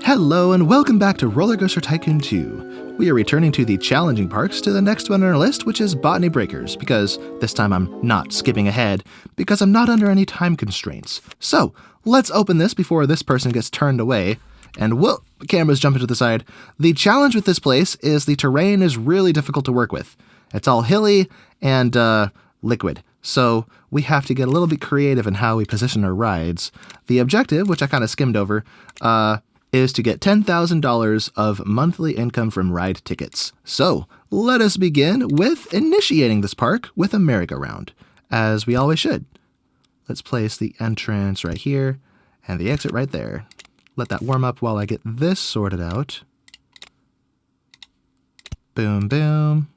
Hello and welcome back to RollerCoaster Tycoon 2. We are returning to the challenging parks to the next one on our list, which is Botany Breakers, because this time I'm not skipping ahead, because I'm not under any time constraints. So, let's open this before this person gets turned away, and whoa, the camera's jumping to the side. The challenge with this place is the terrain is really difficult to work with. It's all hilly and liquid, so we have to get a little bit creative in how we position our rides. The objective, which I kind of skimmed over, is to get $10,000 of monthly income from ride tickets. So, let us begin with initiating this park with a merry-go-round, as we always should. Let's place the entrance right here, and the exit right there. Let that warm up while I get this sorted out. Boom, boom.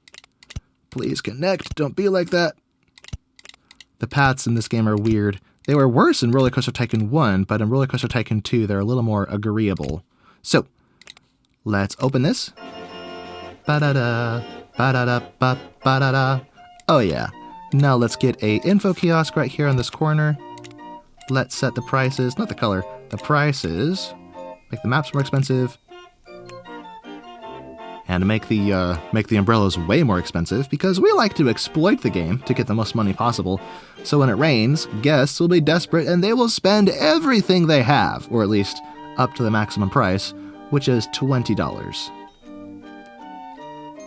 Please connect, don't be like that. The paths in this game are weird. They were worse in RollerCoaster Tycoon 1, but in RollerCoaster Tycoon 2, they're a little more agreeable. So, let's open this. Ba-da-da, ba-da-da, ba-da-da. Oh yeah. Now let's get a info kiosk right here on this corner. Let's set the prices, not the color, the prices. Make the maps more expensive. And make the umbrellas way more expensive, because we like to exploit the game to get the most money possible. So when it rains, guests will be desperate and they will spend everything they have, or at least up to the maximum price, which is $20.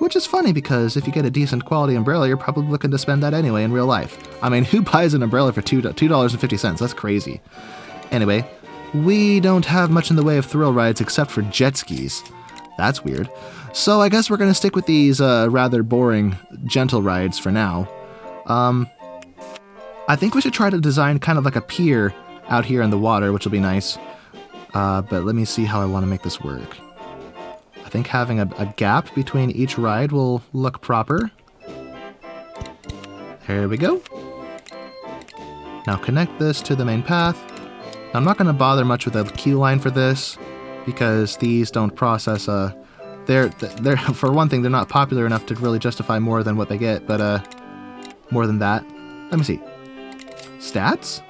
Which is funny, because if you get a decent quality umbrella, you're probably looking to spend that anyway in real life. I mean, who buys an umbrella for $2.50? That's crazy. Anyway, we don't have much in the way of thrill rides except for jet skis. That's weird. So I guess we're going to stick with these rather boring, gentle rides for now. I think we should try to design kind of like a pier out here in the water, which will be nice. But let me see how I want to make this work. I think having a gap between each ride will look proper. There we go. Now connect this to the main path. Now, I'm not going to bother much with a queue line for this, because these don't process they're for one thing, they're not popular enough to really justify more than what they get, but more than that. Let me see. Stats?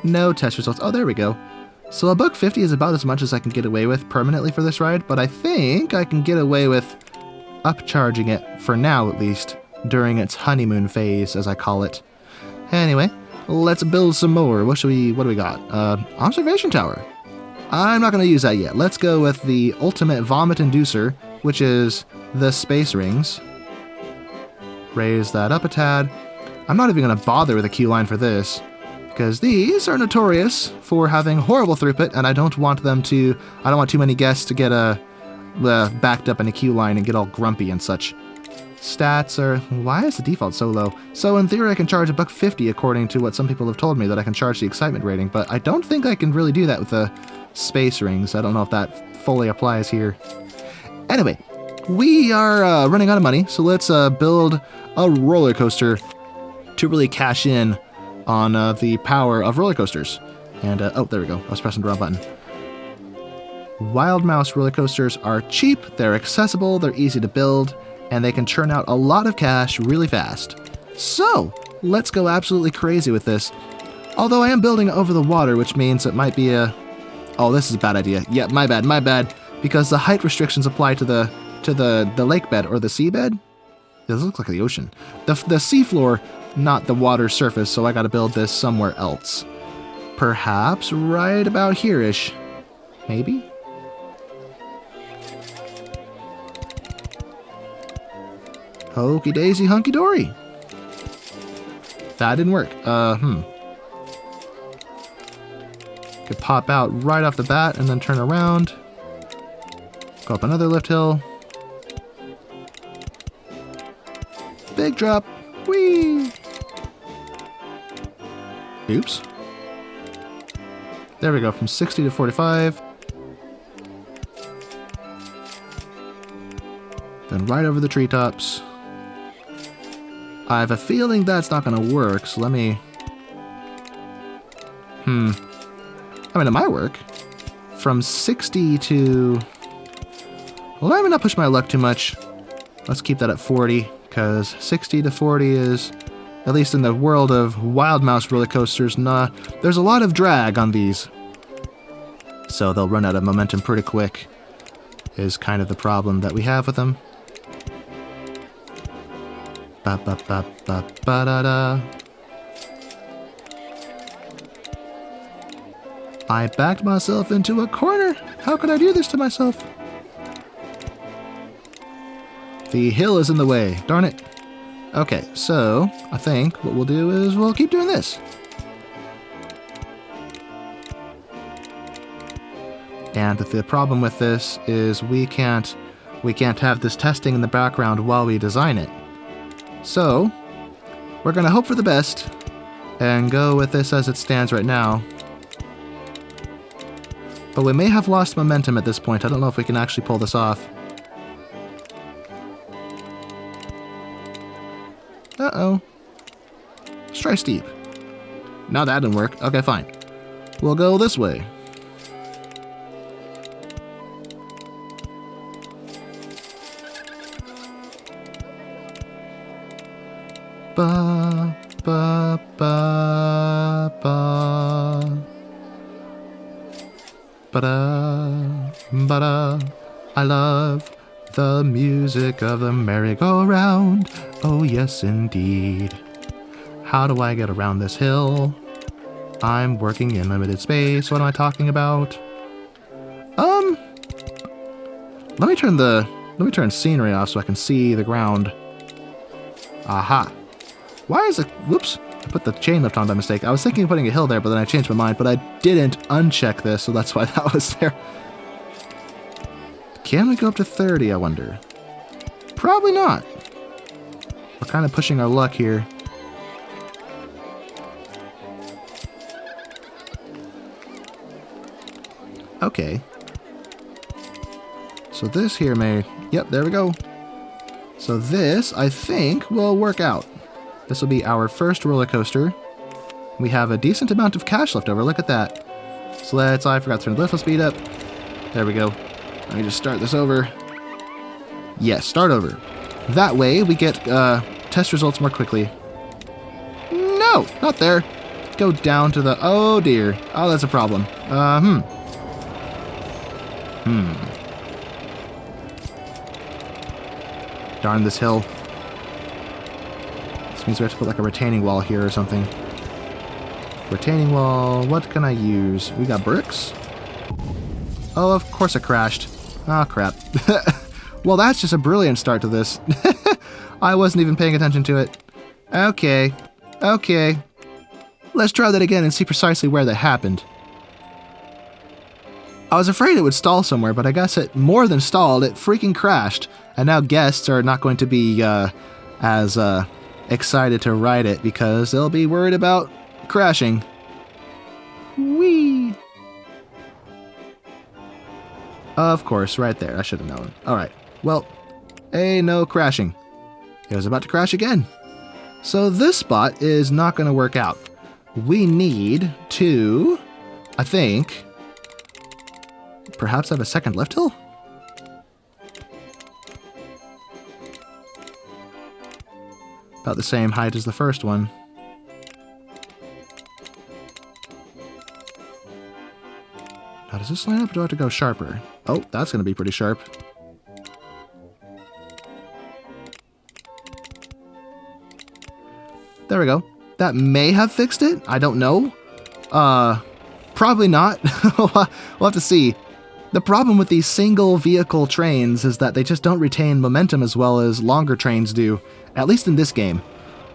No test results. Oh, there we go. So $1.50 is about as much as I can get away with permanently for this ride, but I think I can get away with upcharging it, for now at least, during its honeymoon phase, as I call it. Anyway, let's build some more. What do we got? Observation tower. I'm not going to use that yet. Let's go with the ultimate vomit inducer, which is the space rings. Raise that up a tad. I'm not even going to bother with a queue line for this, because these are notorious for having horrible throughput, and I don't want too many guests to get backed up in a queue line and get all grumpy and such. Stats are... Why is the default so low? So in theory I can charge $1.50 according to what some people have told me, that I can charge the excitement rating, but I don't think I can really do that with the space rings. I don't know if that fully applies here. Anyway, we are running out of money, so let's build a roller coaster to really cash in on the power of roller coasters. And, oh, there we go. I was pressing the wrong button. Wild Mouse roller coasters are cheap, they're accessible, they're easy to build, and they can churn out a lot of cash really fast. So, let's go absolutely crazy with this. Although I am building over the water, which means it might be a... Oh, this is a bad idea. Yeah, my bad. Because the height restrictions apply to the lake bed or the seabed. This looks like the ocean. The seafloor, not the water surface, so I gotta build this somewhere else. Perhaps right about here-ish. Maybe? Hokey daisy, hunky dory. That didn't work. Could pop out right off the bat and then turn around. Go up another lift hill. Big drop. Whee! Oops. There we go, from 60 to 45. Then right over the treetops. I have a feeling that's not going to work, so let me... I mean, it might work. From 60 to... Well, I'm going to push my luck too much. Let's keep that at 40, because 60 to 40 is, at least in the world of Wild Mouse roller coasters, there's a lot of drag on these. So they'll run out of momentum pretty quick. is kind of the problem that we have with them. Ba ba ba ba ba da da. I backed myself into a corner. How could I do this to myself? The hill is in the way. Darn it. Okay, so I think what we'll do is we'll keep doing this. And the problem with this is we can't have this testing in the background while we design it. So we're going to hope for the best and go with this as it stands right now. But we may have lost momentum at this point. I don't know if we can actually pull this off. Uh-oh. Let's try steep. No, that didn't work. Okay, fine. We'll go this way. Ba, ba, ba, ba. Ba-da, ba-da. I love the music of the merry-go-round. Oh, yes, indeed. How do I get around this hill? I'm working in limited space. What am I talking about? Let me turn scenery off so I can see the ground. Aha. Why is it... Whoops. I put the chain lift on by mistake. I was thinking of putting a hill there, but then I changed my mind. But I didn't uncheck this, so that's why that was there. Can we go up to 30, I wonder? Probably not. We're kind of pushing our luck here. Okay. So this here may... Yep, there we go. So this, I think, will work out. This will be our first roller coaster. We have a decent amount of cash left over. Look at that. So let's... I forgot to turn the lift speed up. There we go. Let me just start this over. Yes, start over. That way we get test results more quickly. No, not there. Go down to the... Oh, dear. Oh, that's a problem. Darn this hill. This means we have to put like a retaining wall here or something. Retaining wall, what can I use? We got bricks? Oh, of course it crashed. Oh, crap. Well, that's just a brilliant start to this. I wasn't even paying attention to it. Okay. Okay. Let's try that again and see precisely where that happened. I was afraid it would stall somewhere, but I guess it more than stalled, it freaking crashed. And now guests are not going to be as excited to ride it because they'll be worried about crashing. Whee! Of course, right there. I should have known. Alright, well, no crashing. It was about to crash again. So this spot is not going to work out. We need to, I think, perhaps have a second lift hill? About the same height as the first one. Now, does this line up or do I have to go sharper? Oh, that's going to be pretty sharp. There we go. That may have fixed it. I don't know. Probably not. We'll have to see. The problem with these single vehicle trains is that they just don't retain momentum as well as longer trains do, at least in this game.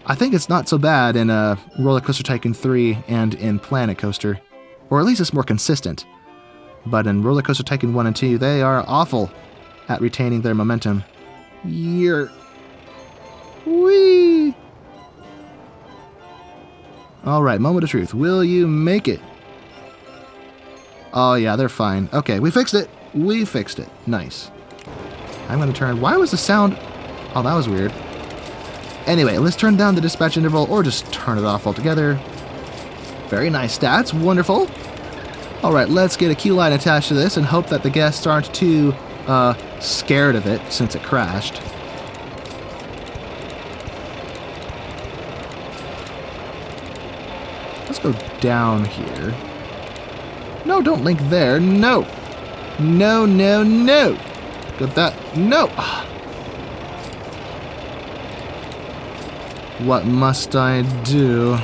I think it's not so bad in RollerCoaster Tycoon 3 and in Planet Coaster, or at least it's more consistent. But in RollerCoaster Tycoon 1 and 2, they are awful at retaining their momentum. Whee! Alright, moment of truth. Will you make it? Oh yeah, they're fine. Okay, we fixed it. We fixed it. Nice. I'm going to turn... Why was the sound... Oh, that was weird. Anyway, let's turn down the dispatch interval or just turn it off altogether. Very nice stats. Wonderful. Alright, let's get a queue line attached to this and hope that the guests aren't too scared of it since it crashed. Let's go down here. No, don't link there. No. No, no, no. Got that. No! What must I do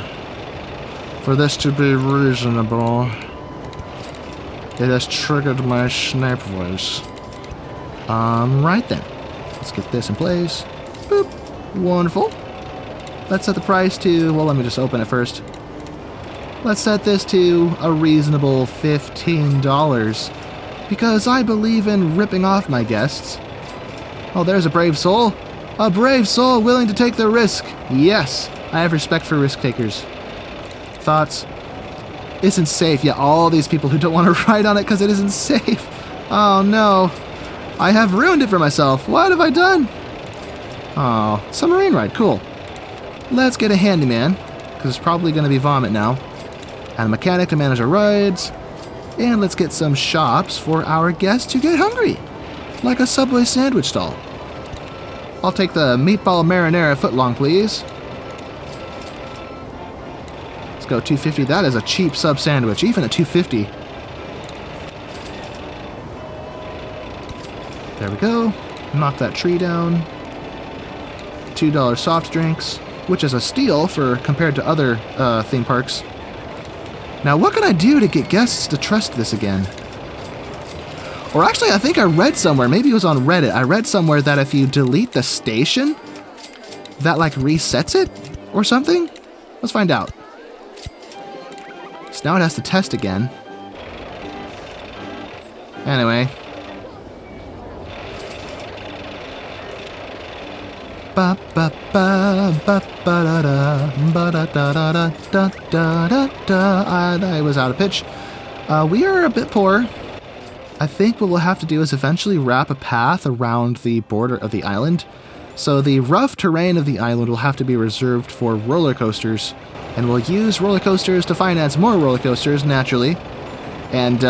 for this to be reasonable? It has triggered my Snape voice. Right then. Let's get this in place. Boop. Wonderful. Let's set the price to, well, let me just open it first. Let's set this to a reasonable $15, because I believe in ripping off my guests. Oh, there's a brave soul. A brave soul willing to take the risk. Yes, I have respect for risk takers. Thoughts? Isn't safe. Yeah, all these people who don't want to ride on it because it isn't safe. Oh no. I have ruined it for myself. What have I done? Oh, submarine ride. Cool. Let's get a handyman, because it's probably going to be vomit now. And a mechanic to manage our rides. And let's get some shops for our guests to get hungry. Like a Subway sandwich stall. I'll take the meatball marinara footlong, please. Let's go $2.50. That is a cheap sub sandwich, even at $2.50. There we go. Knock that tree down. $2 soft drinks, which is a steal for compared to other theme parks. Now, what can I do to get guests to trust this again? Or actually, I think I read somewhere, maybe it was on Reddit, I read somewhere that if you delete the station, that like resets it or something? Let's find out. So now it has to test again. Anyway. Ba ba ba ba ba da da ba da da da da da da da. I was out of pitch. We are a bit poor. I think what we'll have to do is eventually wrap a path around the border of the island. So the rough terrain of the island will have to be reserved for roller coasters, and we'll use roller coasters to finance more roller coasters, naturally. And,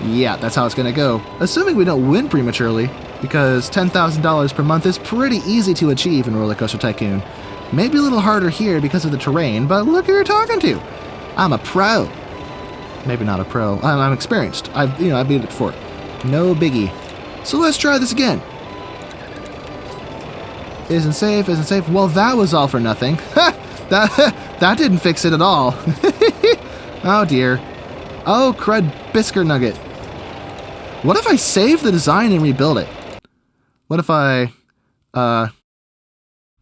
yeah, that's how it's gonna go. Assuming we don't win prematurely, because $10,000 per month is pretty easy to achieve in RollerCoaster Tycoon. Maybe a little harder here because of the terrain, but look who you're talking to. I'm a pro. Maybe not a pro. I'm experienced. I've beat it before. No biggie. So let's try this again. Isn't safe, isn't safe. Well, that was all for nothing. That didn't fix it at all. Oh dear. Oh, crud biscuit nugget. What if I save the design and rebuild it? What if I,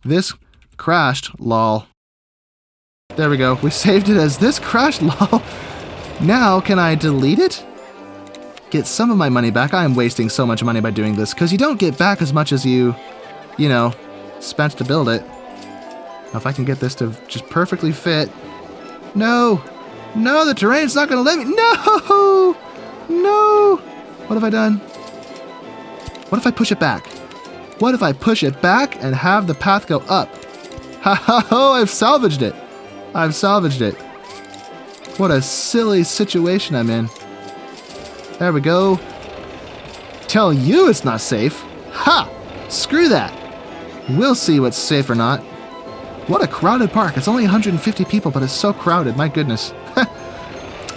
this crashed, lol. There we go. We saved it as this crashed, lol. Now, can I delete it? Get some of my money back. I am wasting so much money by doing this, because you don't get back as much as you know, spent to build it. Now, if I can get this to just perfectly fit. No! No, the terrain's not going to let me. No! No! What have I done? What if I push it back? What if I push it back and have the path go up? Ha ha ho! I've salvaged it! I've salvaged it. What a silly situation I'm in. There we go. Tell you it's not safe. Ha! Screw that. We'll see what's safe or not. What a crowded park. It's only 150 people, but it's so crowded. My goodness.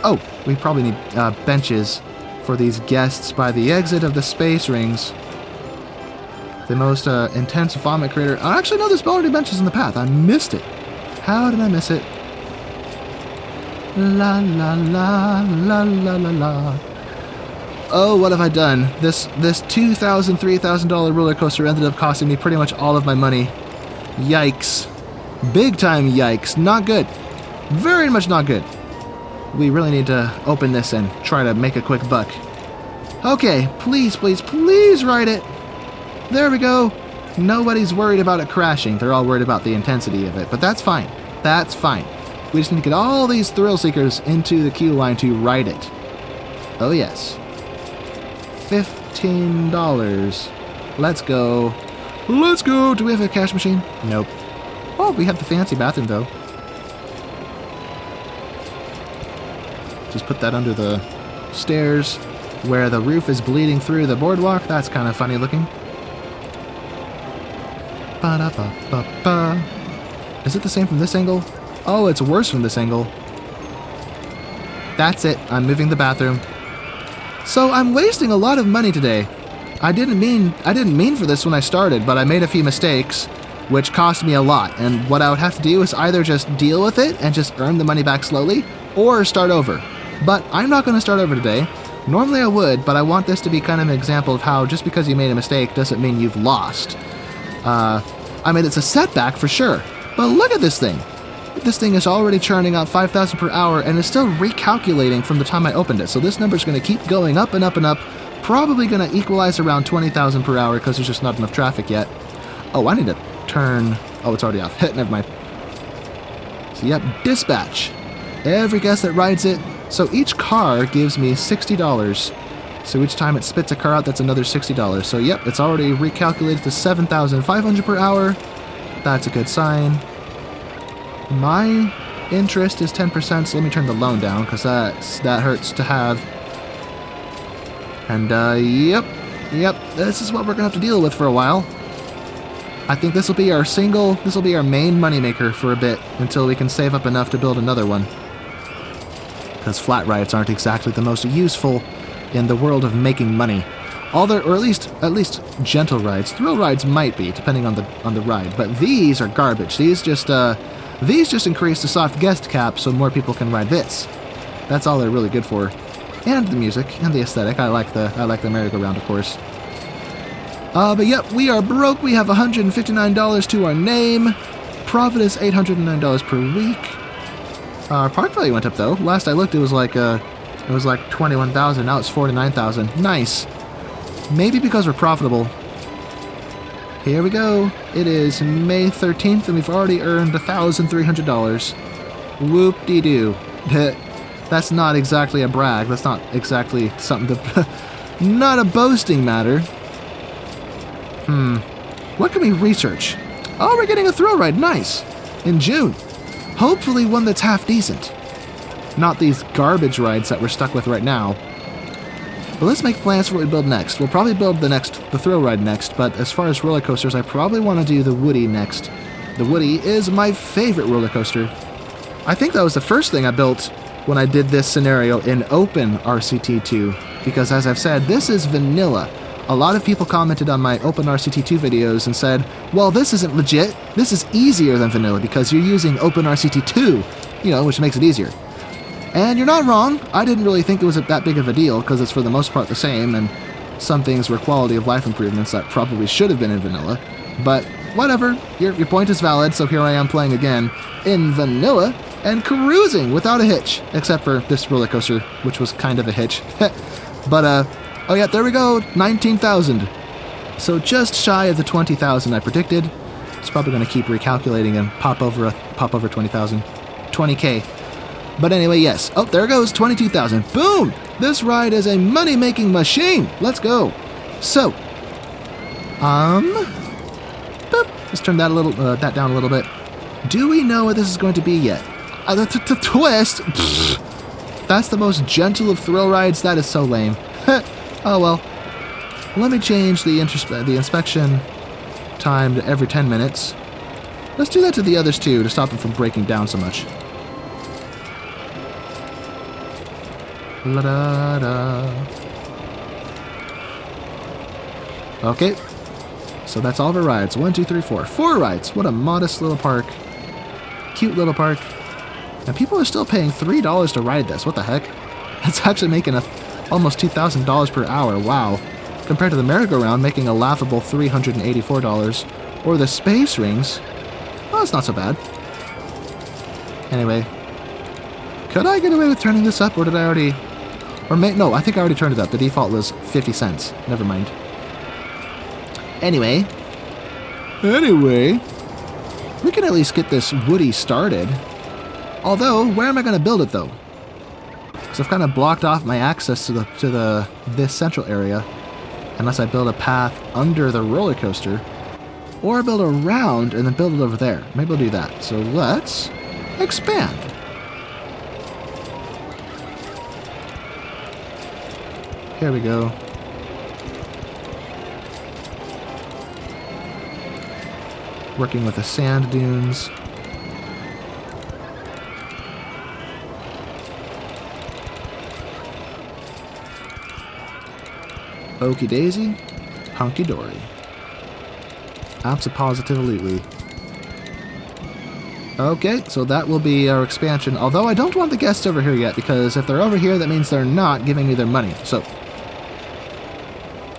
Oh, we probably need benches for these guests by the exit of the space rings. The most intense vomit creator. Actually, no, there's already benches in the path. I missed it. How did I miss it? La la la la la la la. Oh, what have I done? This $2,000, $3,000 roller coaster ended up costing me pretty much all of my money. Yikes. Big time yikes. Not good. Very much not good. We really need to open this and try to make a quick buck. Okay, please, please, please ride it. There we go. Nobody's worried about it crashing. They're all worried about the intensity of it, but that's fine. That's fine. We just need to get all these thrill seekers into the queue line to ride it. Oh yes. $15. Let's go. Let's go. Do we have a cash machine? Nope. Oh, we have the fancy bathroom though. Just put that under the stairs where the roof is bleeding through the boardwalk. That's kind of funny looking. Ba-da-ba-ba-ba. Is it the same from this angle? Oh, it's worse from this angle. That's it. I'm moving the bathroom. So I'm wasting a lot of money today. I didn't mean for this when I started, but I made a few mistakes, which cost me a lot, and what I would have to do is either just deal with it and just earn the money back slowly, or start over. But I'm not going to start over today. Normally I would, but I want this to be kind of an example of how just because you made a mistake doesn't mean you've lost. I mean, it's a setback for sure, but look at this thing. This thing is already churning out 5,000 per hour and is still recalculating from the time I opened it, so this number is going to keep going up and up and up, probably going to equalize around 20,000 per hour because there's just not enough traffic yet. Oh, I need to turn... Oh, it's already off. Never mind. So, yep, dispatch. Every guest that rides it. So each car gives me $60. So each time it spits a car out, that's another $60. So, yep, it's already recalculated to 7,500 per hour. That's a good sign. My interest is 10%, so let me turn the loan down, because that hurts to have. And, yep, this is what we're going to have to deal with for a while. I think this will be our main moneymaker for a bit, until we can save up enough to build another one. Because flat rides aren't exactly the most useful in the world of making money. Or at least gentle rides. Thrill rides might be, depending on the ride, but these are garbage. These just increase the soft guest cap so more people can ride this. That's all they're really good for. And the music and the aesthetic. I like the merry-go-round, of course. But yep, we are broke. We have $159 to our name. Profit is $809 per week. Our park value went up though. Last I looked, it was like 21,000. Now it's 49,000. Nice. Maybe because we're profitable. Here we go. It is May 13th, and we've already earned $1,300. Whoop-de-doo. That's not exactly a brag. That's not exactly something to... not a boasting matter. What can we research? Oh, we're getting a thrill ride. Nice. In June. Hopefully one that's half decent. Not these garbage rides that we're stuck with right now. But let's make plans for what we build next. We'll probably build the thrill ride next, but as far as roller coasters, I probably want to do the Woody next. The Woody is my favorite roller coaster. I think that was the first thing I built when I did this scenario in open RCT2, because as I've said, this is vanilla. A lot of people commented on my Open RCT2 videos and said, well, this isn't legit. This is easier than vanilla because you're using Open RCT2, which makes it easier. And you're not wrong. I didn't really think it was that big of a deal because it's for the most part the same, and some things were quality of life improvements that probably should have been in vanilla. But whatever, your point is valid, so here I am playing again in vanilla and cruising without a hitch, except for this roller coaster, which was kind of a hitch. But, oh yeah, there we go, 19,000. So just shy of the 20,000 I predicted. It's probably going to keep recalculating and pop over 20,000. 20K. But anyway, yes. Oh, there goes 22,000. Boom! This ride is a money-making machine. Let's go. So, boop. Let's turn that that down a little bit. Do we know what this is going to be yet? The twist. That's the most gentle of thrill rides. That is so lame. Oh well. Let me change the inspection time to every 10 minutes. Let's do that to the others too, to stop them from breaking down so much. La da da. Okay. So that's all of our rides. 1, 2, 3, 4. 4 rides. What a modest little park. Cute little park. And people are still paying $3 to ride this. What the heck? It's actually making almost $2,000 per hour. Wow. Compared to the merry-go-round, making a laughable $384. Or the space rings. Well, it's not so bad. Anyway. Could I get away with turning this up, or did I already... No, I think I already turned it up. The default was 50 cents. Never mind. Anyway, we can at least get this Woody started. Although, where am I going to build it, though? Because I've kind of blocked off my access to this central area, unless I build a path under the roller coaster, or I build around and then build it over there. Maybe I'll do that. So let's expand. Here we go. Working with the sand dunes. Okie daisy. Hunky-dory. Abso-positively. Okay, so that will be our expansion. Although I don't want the guests over here yet, because if they're over here, that means they're not giving me their money. So,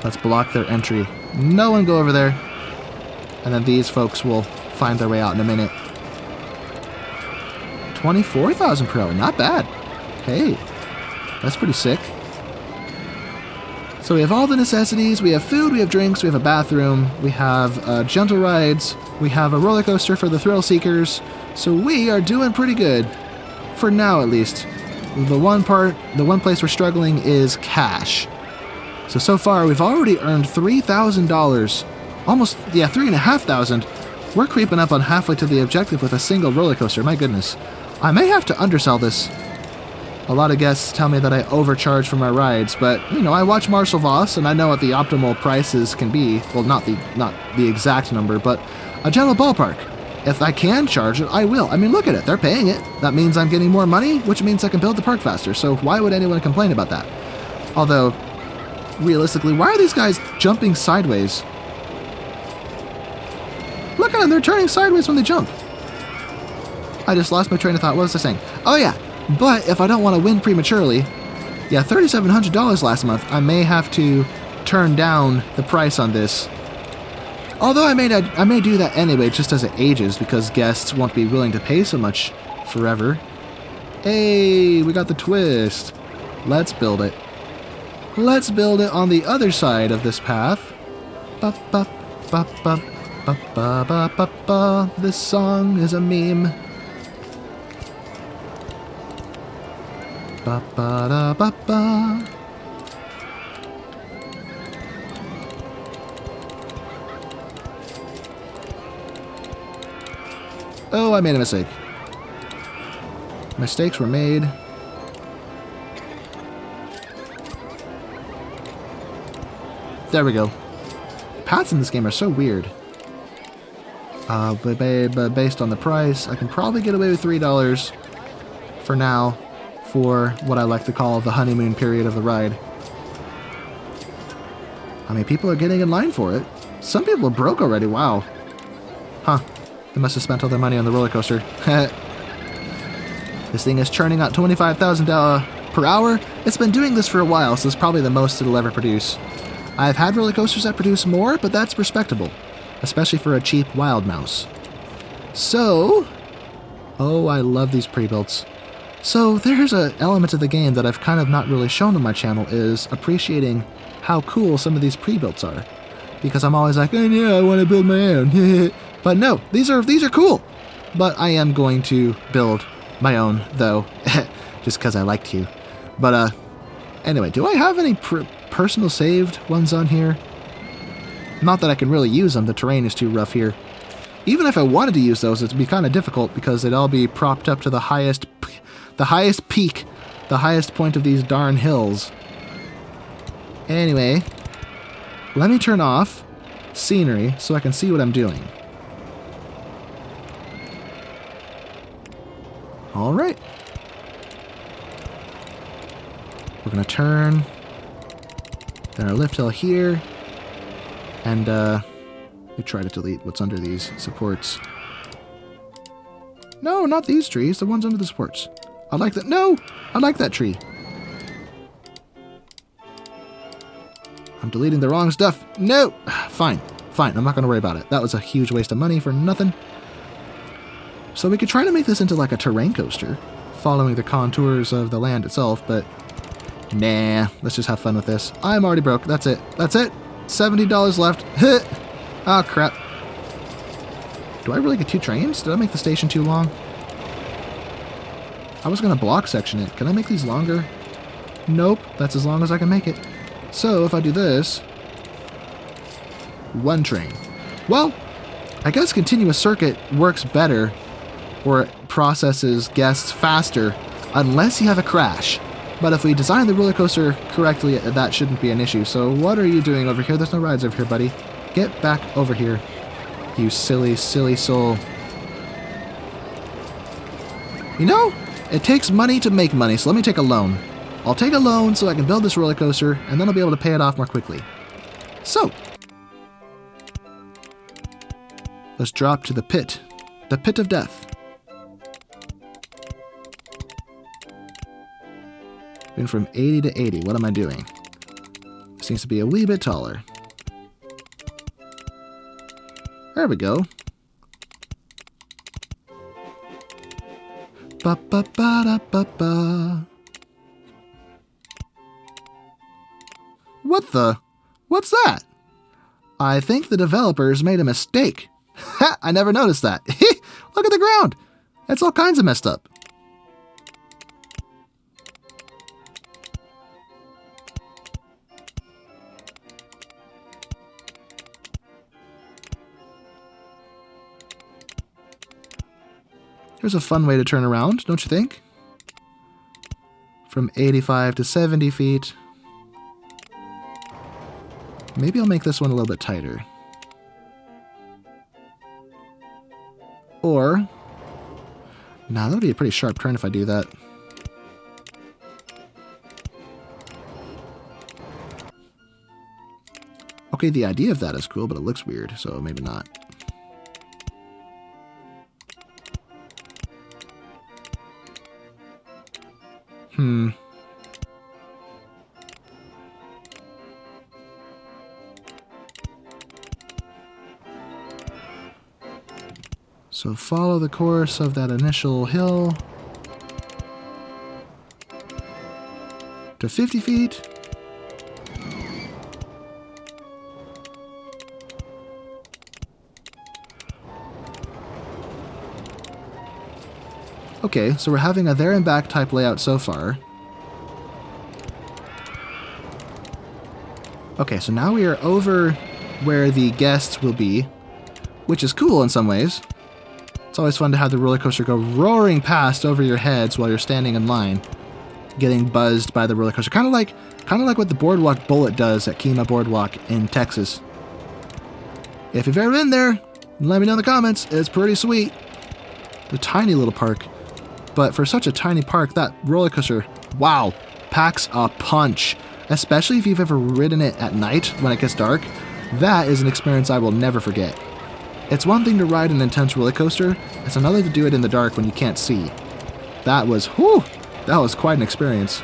let's block their entry. No one go over there. And then these folks will find their way out in a minute. 24,000 per hour, not bad. Hey, that's pretty sick. So we have all the necessities, we have food, we have drinks, we have a bathroom, we have gentle rides, we have a roller coaster for the thrill seekers, so we are doing pretty good. For now, at least. The one place we're struggling is cash. So far, we've already earned $3,000. Almost, yeah, $3,500. We're creeping up on halfway to the objective with a single roller coaster, my goodness. I may have to undersell this. A lot of guests tell me that I overcharge for my rides, but, you know, I watch Marshall Voss, and I know what the optimal prices can be. Well, not the exact number, but a general ballpark. If I can charge it, I will. I mean, look at it. They're paying it. That means I'm getting more money, which means I can build the park faster. So why would anyone complain about that? Although, realistically, why are these guys jumping sideways? Look at them. They're turning sideways when they jump. I just lost my train of thought. What was I saying? Oh, yeah. But if I don't want to win prematurely, yeah, $3,700 last month, I may have to turn down the price on this. Although I may do that anyway, just as it ages, because guests won't be willing to pay so much forever. Hey, we got the twist. Let's build it. Let's build it on the other side of this path. Ba ba ba ba ba ba ba ba ba. This song is a meme. Ba ba da ba ba. Oh, I made a mistake. Mistakes were made. There we go. Paths in this game are so weird. But based on the price, I can probably get away with $3 for now for what I like to call the honeymoon period of the ride. I mean, people are getting in line for it. Some people are broke already, wow. Huh. They must have spent all their money on the roller coaster. This thing is churning out $25,000 per hour. It's been doing this for a while, so it's probably the most it'll ever produce. I've had roller coasters that produce more, but that's respectable, especially for a cheap wild mouse. So, oh, I love these pre-builts. So there's an element of the game that I've kind of not really shown on my channel, is appreciating how cool some of these pre-builts are. Because I'm always like, oh yeah, I want to build my own. But no, these are cool. But I am going to build my own, though, just because I like to. But anyway, do I have any personal saved ones on here? Not that I can really use them, the terrain is too rough here. Even if I wanted to use those, it'd be kind of difficult because they'd all be propped up to the highest peak, the highest point of these darn hills. Anyway, let me turn off scenery so I can see what I'm doing. All right. We're gonna turn. Then our lift hill here. And we try to delete what's under these supports. No, not these trees, the ones under the supports. I like that. No, I like that tree. I'm deleting the wrong stuff. No, fine, I'm not gonna worry about it. That was a huge waste of money for nothing. So we could try to make this into like a terrain coaster, following the contours of the land itself, but nah, let's just have fun with this. I'm already broke. That's it. $70 left. Oh, crap. Do I really get 2 trains? Did I make the station too long? I was going to block section it. Can I make these longer? Nope. That's as long as I can make it. So, if I do this... 1 train. Well, I guess continuous circuit works better, or it processes guests faster, unless you have a crash. But if we design the roller coaster correctly, that shouldn't be an issue. So what are you doing over here? There's no rides over here, buddy. Get back over here, you silly, silly soul. You know, it takes money to make money, so let me take a loan. I'll take a loan so I can build this roller coaster, and then I'll be able to pay it off more quickly. So, Let's drop to the pit. The pit of death. Going from 80 to 80. What am I doing? This needs to be a wee bit taller. There we go. Ba ba ba da ba ba. What the? What's that? I think the developers made a mistake. Ha! I never noticed that. Look at the ground. It's all kinds of messed up. Here's a fun way to turn around, don't you think? From 85 to 70 feet. Maybe I'll make this one a little bit tighter. Or... nah, that'll be a pretty sharp turn if I do that. Okay, the idea of that is cool, but it looks weird, so maybe not. So follow the course of that initial hill to 50 feet. Okay, so we're having a there and back type layout so far. Okay, so now we are over where the guests will be, which is cool in some ways. It's always fun to have the roller coaster go roaring past over your heads while you're standing in line, getting buzzed by the roller coaster. Kind of like what the Boardwalk Bullet does at Kima Boardwalk in Texas. If you've ever been there, let me know in the comments. It's pretty sweet. A tiny little park, but for such a tiny park, that roller coaster, wow, packs a punch. Especially if you've ever ridden it at night when it gets dark. That is an experience I will never forget. It's one thing to ride an intense roller coaster, it's another to do it in the dark when you can't see. That was, whew, that was quite an experience.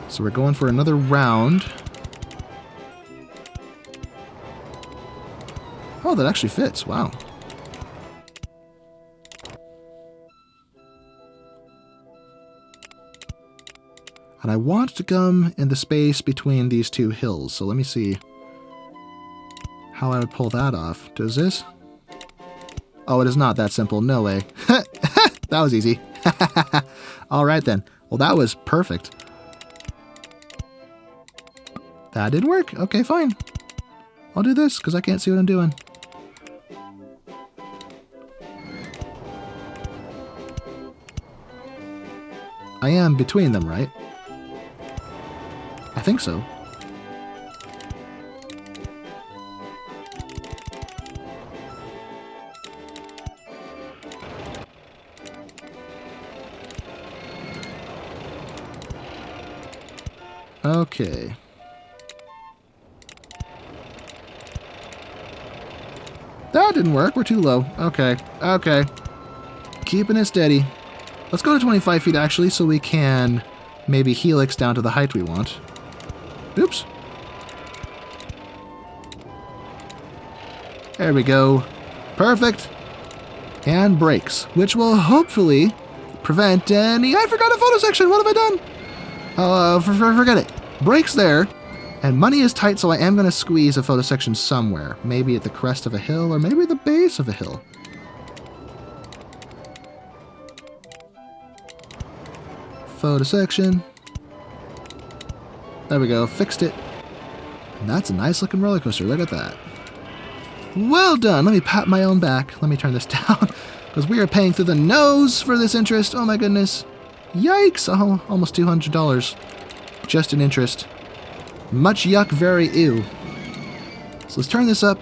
So we're going for another round. Oh, that actually fits, wow. And I want to come in the space between these two hills, so let me see how I would pull that off. Does this? Oh, it is not that simple. No way. That was easy. Alright then. Well, that was perfect. That didn't work. Okay, fine. I'll do this, because I can't see what I'm doing. I am between them, right? I think so. Okay. That didn't work. We're too low. Okay. Okay. Keeping it steady. Let's go to 25 feet, actually, so we can maybe helix down to the height we want. Oops. There we go. Perfect. And brakes, which will hopefully prevent any... I forgot a photo section. What have I done? Oh, forget it. Brakes there. And money is tight, so I am going to squeeze a photo section somewhere. Maybe at the crest of a hill, or maybe the base of a hill. Photo section. There we go, fixed it. And that's a nice looking roller coaster, look at that. Well done, let me pat my own back. Let me turn this down, because we are paying through the nose for this interest. Oh my goodness. Yikes, oh, almost $200. Just in interest. Much yuck, very ew. So let's turn this up.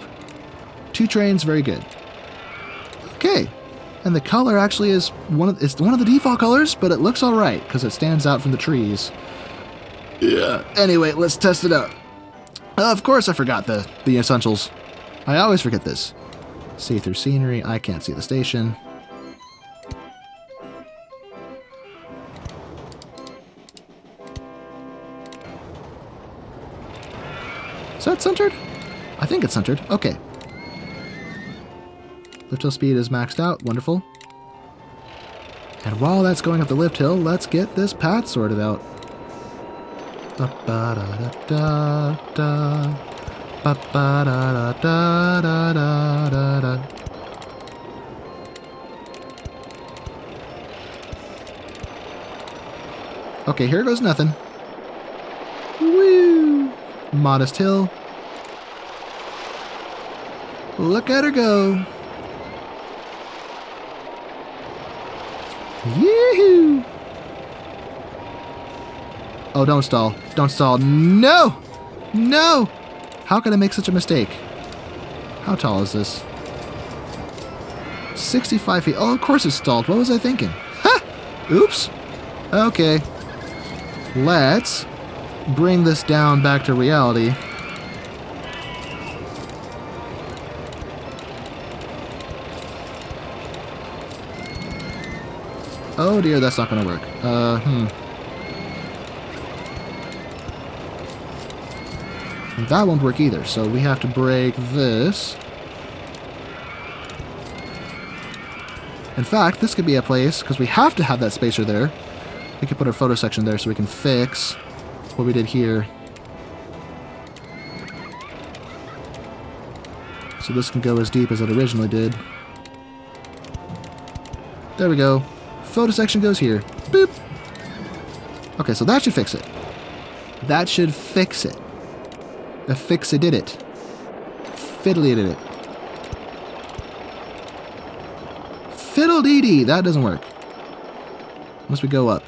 2 trains, very good. Okay, And the color actually is it's one of the default colors, but it looks alright, because it stands out from the trees. Yeah. Anyway, let's test it out. Of course I forgot the essentials. I always forget this. See through scenery. I can't see the station. Is that centered? I think it's centered. Okay. Lift hill speed is maxed out. Wonderful. And while that's going up the lift hill, let's get this path sorted out. Okay, here goes nothing. Woo! Modest hill. Look at her go. Yoo-hoo! Oh, don't stall. Don't stall. No! No! How could I make such a mistake? How tall is this? 65 feet. Oh, of course it's stalled. What was I thinking? Ha! Oops. Okay. Let's bring this down back to reality. Oh dear, that's not gonna work. That won't work either, so we have to break this. In fact, this could be a place, because we have to have that spacer there. We could put our photo section there so we can fix what we did here. So this can go as deep as it originally did. There we go. Photo section goes here. Boop. Okay, so that should fix it. That should fix it. The fix-it did it. Fiddly did it. Fiddle-dee-dee. That doesn't work. Unless we go up.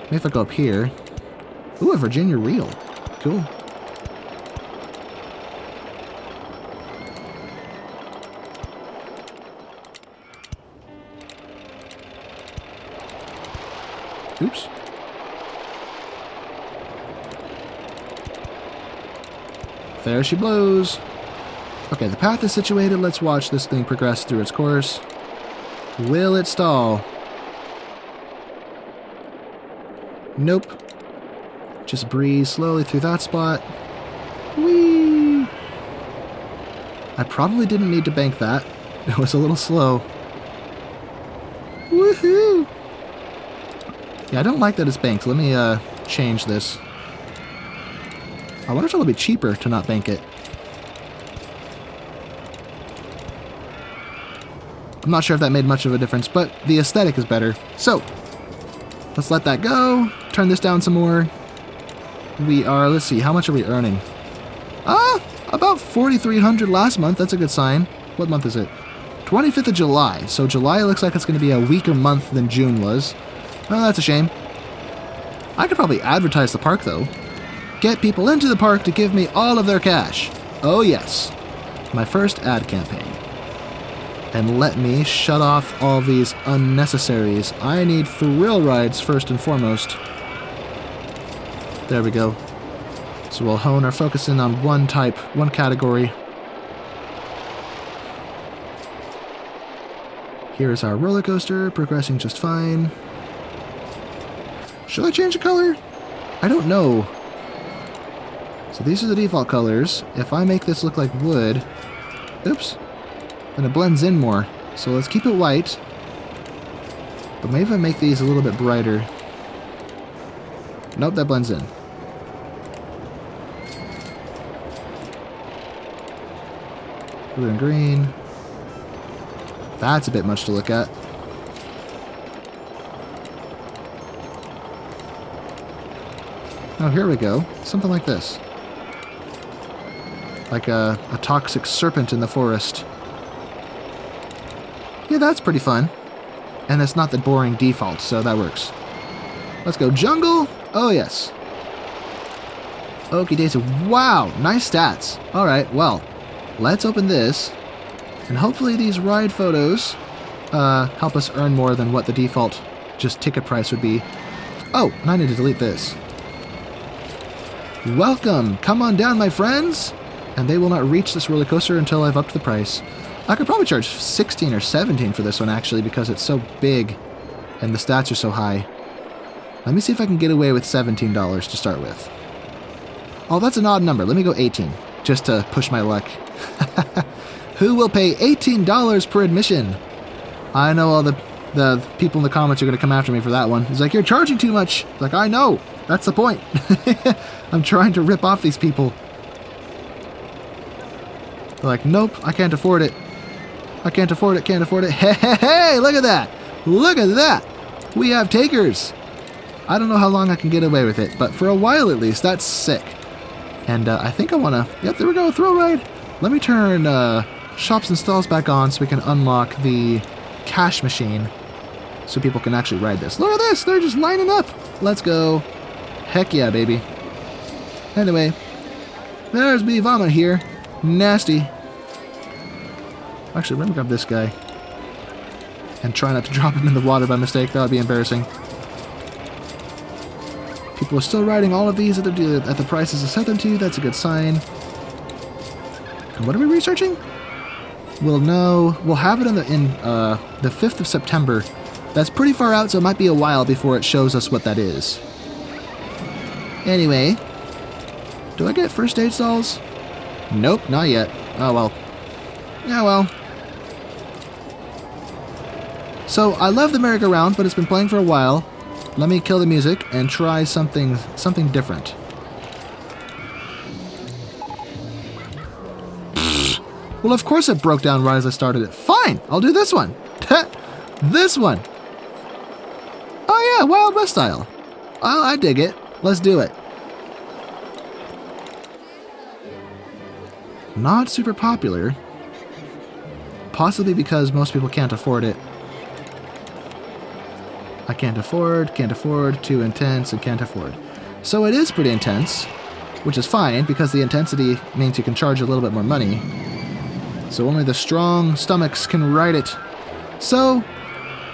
Maybe if I go up here. Ooh, a Virginia reel. Cool. Oops. There she blows. Okay, the path is situated. Let's watch this thing progress through its course. Will it stall? Nope. Just breeze slowly through that spot. Whee! I probably didn't need to bank that. It was a little slow. Woohoo! Yeah, I don't like that it's banked. Let me change this. I wonder if it'll be cheaper to not bank it. I'm not sure if that made much of a difference, but the aesthetic is better. So, let's let that go. Turn this down some more. We are, let's see, how much are we earning? About 4,300 last month. That's a good sign. What month is it? 25th of July. So July looks like it's going to be a weaker month than June was. Oh, that's a shame. I could probably advertise the park, though. Get people into the park to give me all of their cash. Oh, yes. My first ad campaign. And let me shut off all these unnecessaries. I need thrill rides first and foremost. There we go. So we'll hone our focus in on one type, one category. Here is our roller coaster, progressing just fine. Should I change the color? I don't know. So these are the default colors. If I make this look like wood, oops, then it blends in more. So let's keep it white. But maybe if I make these a little bit brighter. Nope, that blends in. Blue and green. That's a bit much to look at. Oh, here we go. Something like this. Like a toxic serpent in the forest. Yeah, that's pretty fun. And it's not the boring default, so that works. Let's go jungle. Oh, yes. Okie daisy. Wow, nice stats. Alright, well, let's open this. And hopefully these ride photos help us earn more than what the default just ticket price would be. Oh, and I need to delete this. Welcome! Come on down, my friends! And they will not reach this roller coaster until I've upped the price. I could probably charge 16 or 17 for this one, actually, because it's so big and the stats are so high. Let me see if I can get away with $17 to start with. Oh, that's an odd number. Let me go 18, just to push my luck. Who will pay $18 per admission? I know all the people in the comments are going to come after me for that one. It's like, you're charging too much. It's like, I know. That's the point. I'm trying to rip off these people. They're like, nope, I can't afford it. I can't afford it, can't afford it. Hey, hey, hey, look at that. Look at that. We have takers. I don't know how long I can get away with it, but for a while at least, that's sick. And I think I want to... Yep, there we go, throw ride. Let me turn shops and stalls back on so we can unlock the cash machine so people can actually ride this. Look at this, they're just lining up. Let's go. Heck yeah, baby. Anyway, there's me vomit here. Nasty. Actually, let me grab this guy and try not to drop him in the water by mistake. That would be embarrassing. People are still riding all of these at the prices I set them to. That's a good sign. And what are we researching? We'll know. We'll have it in the 5th of September. That's pretty far out, so it might be a while before it shows us what that is. Anyway, do I get first aid stalls? Nope, not yet. Oh well. Yeah, well. So I love the merry-go-round, but it's been playing for a while. Let me kill the music and try something different. Well, of course it broke down right as I started it. Fine, I'll do this one. This one. Oh yeah, Wild West style. Oh, I dig it. Let's do it. Not super popular. Possibly because most people can't afford it. I can't afford, too intense, and can't afford. So it is pretty intense, which is fine, because the intensity means you can charge a little bit more money. So only the strong stomachs can ride it. So,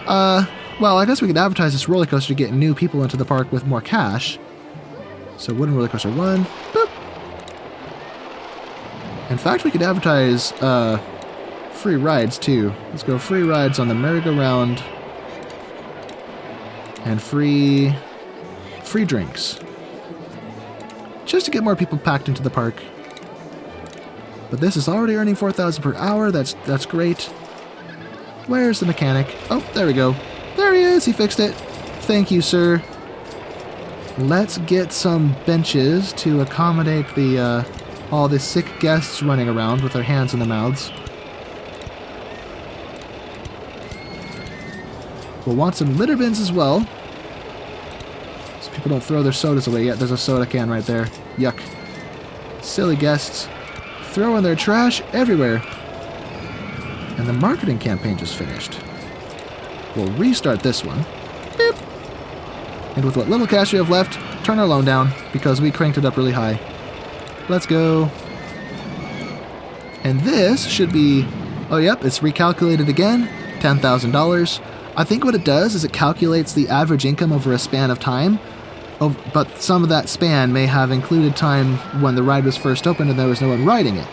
well, I guess we could advertise this roller coaster to get new people into the park with more cash. So wooden roller coaster 1, boop. In fact, we could advertise, free rides, too. Let's go free rides on the merry-go-round. And free drinks. Just to get more people packed into the park. But this is already earning 4,000 per hour. That's great. Where's the mechanic? Oh, there we go. There he is. He fixed it. Thank you, sir. Let's get some benches to accommodate the all the sick guests running around with their hands in their mouths. We'll want some litter bins as well. So people don't throw their sodas away yet. There's a soda can right there. Yuck. Silly guests. Throwing their trash everywhere. And the marketing campaign just finished. We'll restart this one. Beep. And with what little cash we have left, turn our loan down because we cranked it up really high. Let's go. And this should be... Oh, yep, it's recalculated again. $10,000. I think what it does is it calculates the average income over a span of time, but some of that span may have included time when the ride was first opened and there was no one riding it.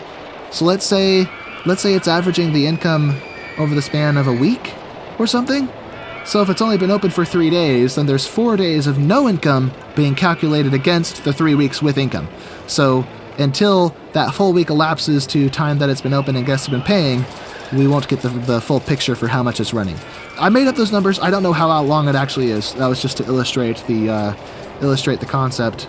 So let's say it's averaging the income over the span of a week or something. So if it's only been open for 3 days, then there's 4 days of no income being calculated against the 3 weeks with income. So until that full week elapses to time that it's been open and guests have been paying, we won't get the full picture for how much it's running. I made up those numbers. I don't know how long it actually is. That was just to illustrate the concept.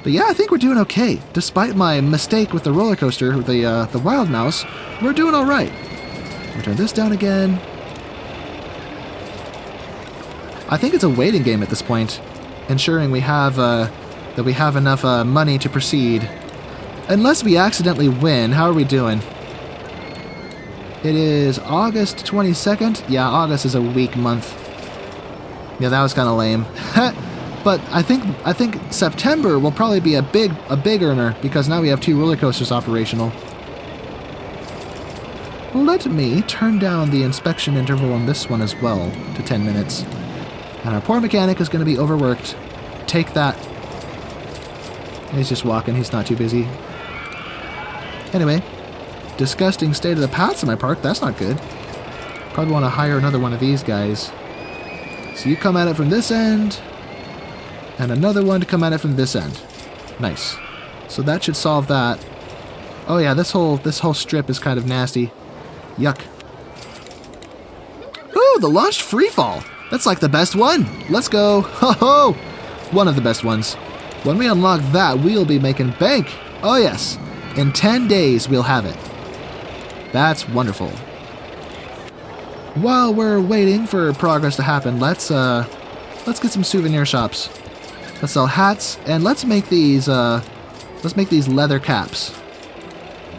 But yeah, I think we're doing okay. Despite my mistake with the roller coaster, the Wild Mouse, we're doing all right. We'll turn this down again. I think it's a waiting game at this point, ensuring we have that we have enough money to proceed. Unless we accidentally win, how are we doing? It is August 22nd. Yeah, August is a weak month. Yeah, that was kind of lame. But I think September will probably be a big earner because now we have 2 roller coasters operational. let me turn down the inspection interval on this one as well to 10 minutes. And our poor mechanic is going to be overworked. Take that. He's just walking. He's not too busy. Anyway, disgusting state of the paths in my park. That's not good. Probably want to hire another one of these guys. So you come at it from this end, and another one to come at it from this end. Nice. So that should solve that. Oh yeah, this whole strip is kind of nasty. Yuck. Ooh, the launched freefall. That's like the best one. Let's go. Ho ho! One of the best ones. When we unlock that, we'll be making bank. Oh yes. In 10 days, we'll have it. That's wonderful. While we're waiting for progress to happen, let's get some souvenir shops. Let's sell hats, and let's make these leather caps.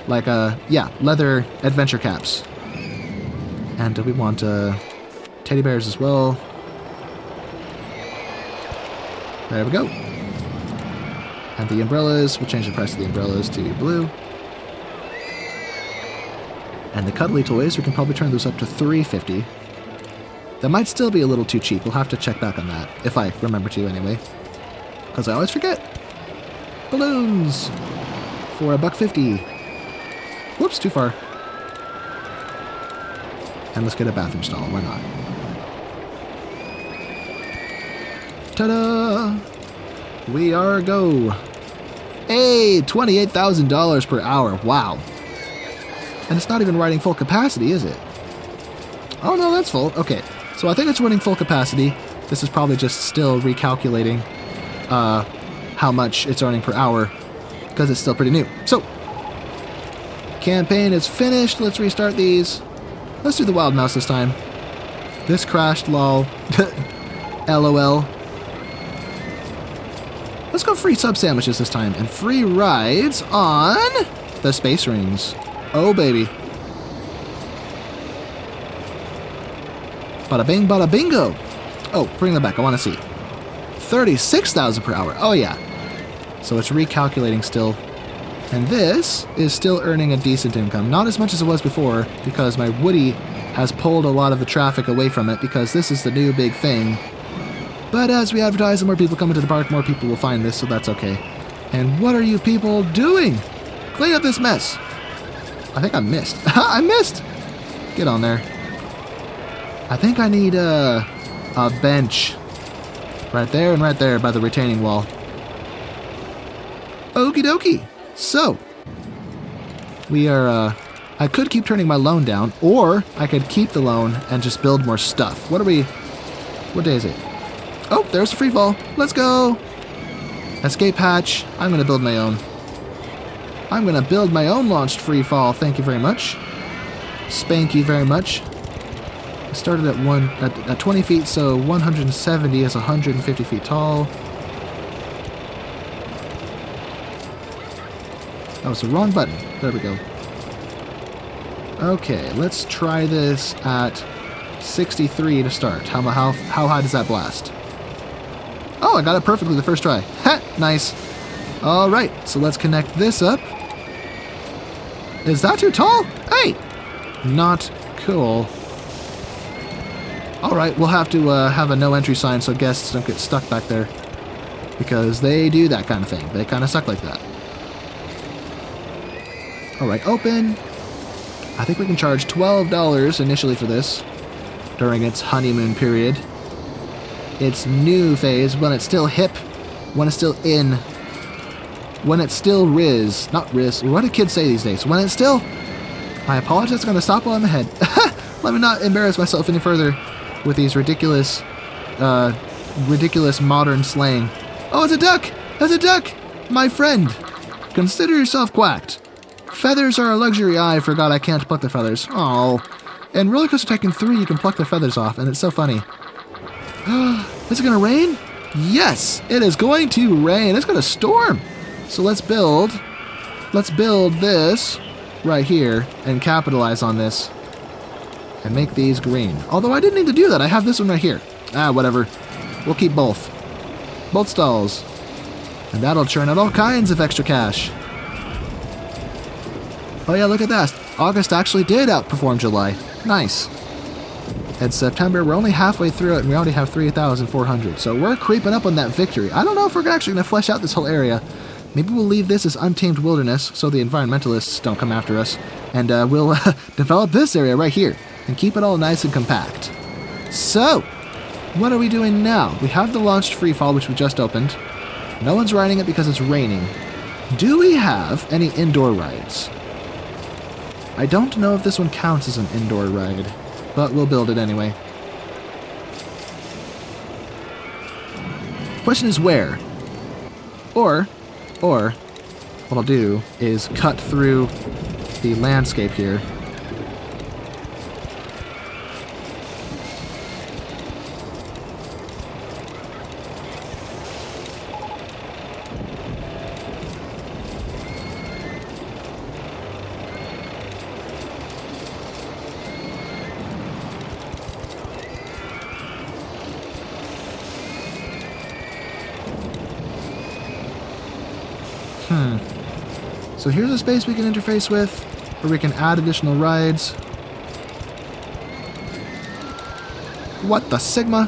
Like leather adventure caps. And we want teddy bears as well. There we go. And the umbrellas, we'll change the price of the umbrellas to blue. And the cuddly toys, we can probably turn those up to $3.50. That might still be a little too cheap. We'll have to check back on that, if I remember to anyway. Because I always forget. Balloons for $1.50. Whoops, too far. And let's get a bathroom stall, why not? Ta-da! We are go. Hey, $28,000 per hour, wow. And it's not even running full capacity, is it? Oh no, that's full. Okay, so I think it's running full capacity. This is probably just still recalculating how much it's earning per hour, because it's still pretty new. So, campaign is finished. Let's restart these. Let's do the wild mouse this time. This crashed, lol. LOL. Let's go free sub sandwiches this time, and free rides on the space rings. Oh, baby. Bada bing, bada bingo. Oh, bring that back. I want to see. 36,000 per hour. Oh, yeah. So it's recalculating still. And this is still earning a decent income. Not as much as it was before, because my Woody has pulled a lot of the traffic away from it, because this is the new big thing. But as we advertise and more people come into the park, more people will find this, so that's okay. And what are you people doing? Clean up this mess. I think I missed. I missed! Get on there. I think I need a bench. Right there and right there by the retaining wall. Okie dokie. So, we are, I could keep turning my loan down, or I could keep the loan and just build more stuff. What day is it? Oh, there's the free fall. Let's go. Escape hatch. I'm going to build my own. I'm going to build my own launched free fall. Thank you very much. Spank you very much. I started at 20 feet, so 170 is 150 feet tall. That was the wrong button. There we go. Okay, let's try this at 63 to start. How high does that blast? Oh, I got it perfectly the first try. Ha! Nice. All right, so let's connect this up. Is that too tall? Hey! Not cool. All right, we'll have to have a no entry sign so guests don't get stuck back there. Because they do that kind of thing. They kind of suck like that. All right, open. I think we can charge $12 initially for this during its honeymoon period. Its new phase, when it's still hip, when it's still in, when it's still Riz, not Riz, what do kids say these days? When it's still, I apologize, I'm going to stop while I'm ahead. Let me not embarrass myself any further with these ridiculous modern slang. Oh, it's a duck! It's a duck! My friend, consider yourself quacked. Feathers are a luxury. I forgot I can't pluck the feathers. Oh. In RollerCoaster Tycoon 3, you can pluck the feathers off, and it's so funny. Is it going to rain? Yes, it is going to rain. It's going to storm. So let's build this right here and capitalize on this and make these green. Although I didn't need to do that. I have this one right here. Ah, whatever. We'll keep both stalls. And that'll churn out all kinds of extra cash. Oh yeah, look at that. August actually did outperform July. Nice. It's September. We're only halfway through it, and we already have 3,400. So we're creeping up on that victory. I don't know if we're actually going to flesh out this whole area. Maybe we'll leave this as untamed wilderness so the environmentalists don't come after us. And we'll develop this area right here and keep it all nice and compact. So, what are we doing now? We have the launched freefall, which we just opened. No one's riding it because it's raining. Do we have any indoor rides? I don't know if this one counts as an indoor ride, but we'll build it anyway. Question is where? Or, what I'll do is cut through the landscape here. So here's a space we can interface with, where we can add additional rides. What the Sigma?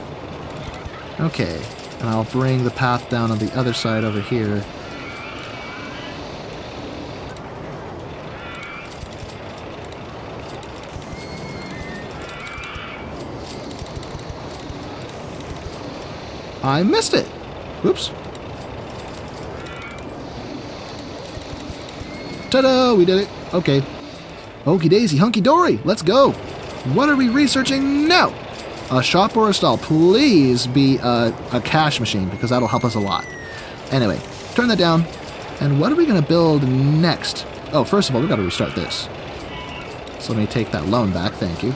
Okay, and I'll bring the path down on the other side over here. I missed it! Oops. Ta-da! We did it. Okay. Okie daisy, hunky dory. Let's go. What are we researching now? A shop or a stall? Please be a cash machine, because that'll help us a lot. Anyway, turn that down. And what are we going to build next? Oh, first of all, we've got to restart this. So let me take that loan back. Thank you.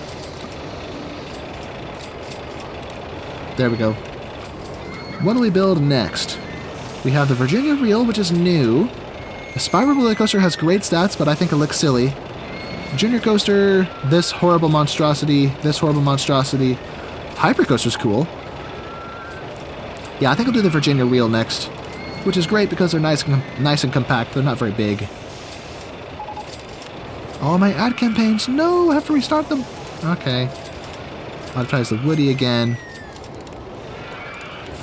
There we go. What do we build next? We have the Virginia Reel, which is new. The Spiral Roller Coaster has great stats, but I think it looks silly. Junior Coaster, this horrible monstrosity, this horrible monstrosity. Hypercoaster's cool. Yeah, I think I'll do the Virginia Reel next, which is great because they're nice and compact. They're not very big. All my ad campaigns. No, I have to restart them. Okay. Advertise the Woody again.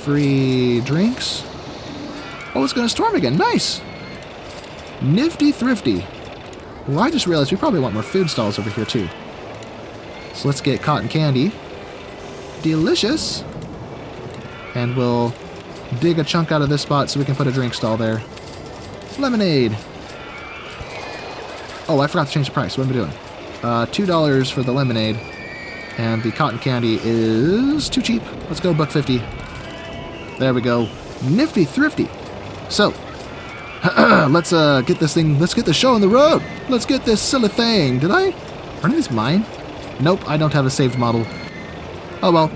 Free drinks. Oh, it's going to storm again. Nice. Nifty thrifty. Well, I just realized we probably want more food stalls over here too. So let's get cotton candy. Delicious. And we'll dig a chunk out of this spot so we can put a drink stall there. Lemonade. Oh, I forgot to change the price. What am I doing? $2 for the lemonade. And the cotton candy is too cheap. Let's go $1.50. There we go. Nifty thrifty. So, let's get this thing, let's get the show on the road. Let's get this silly thing. Did I? Are these mine? Nope, I don't have a saved model. Oh well,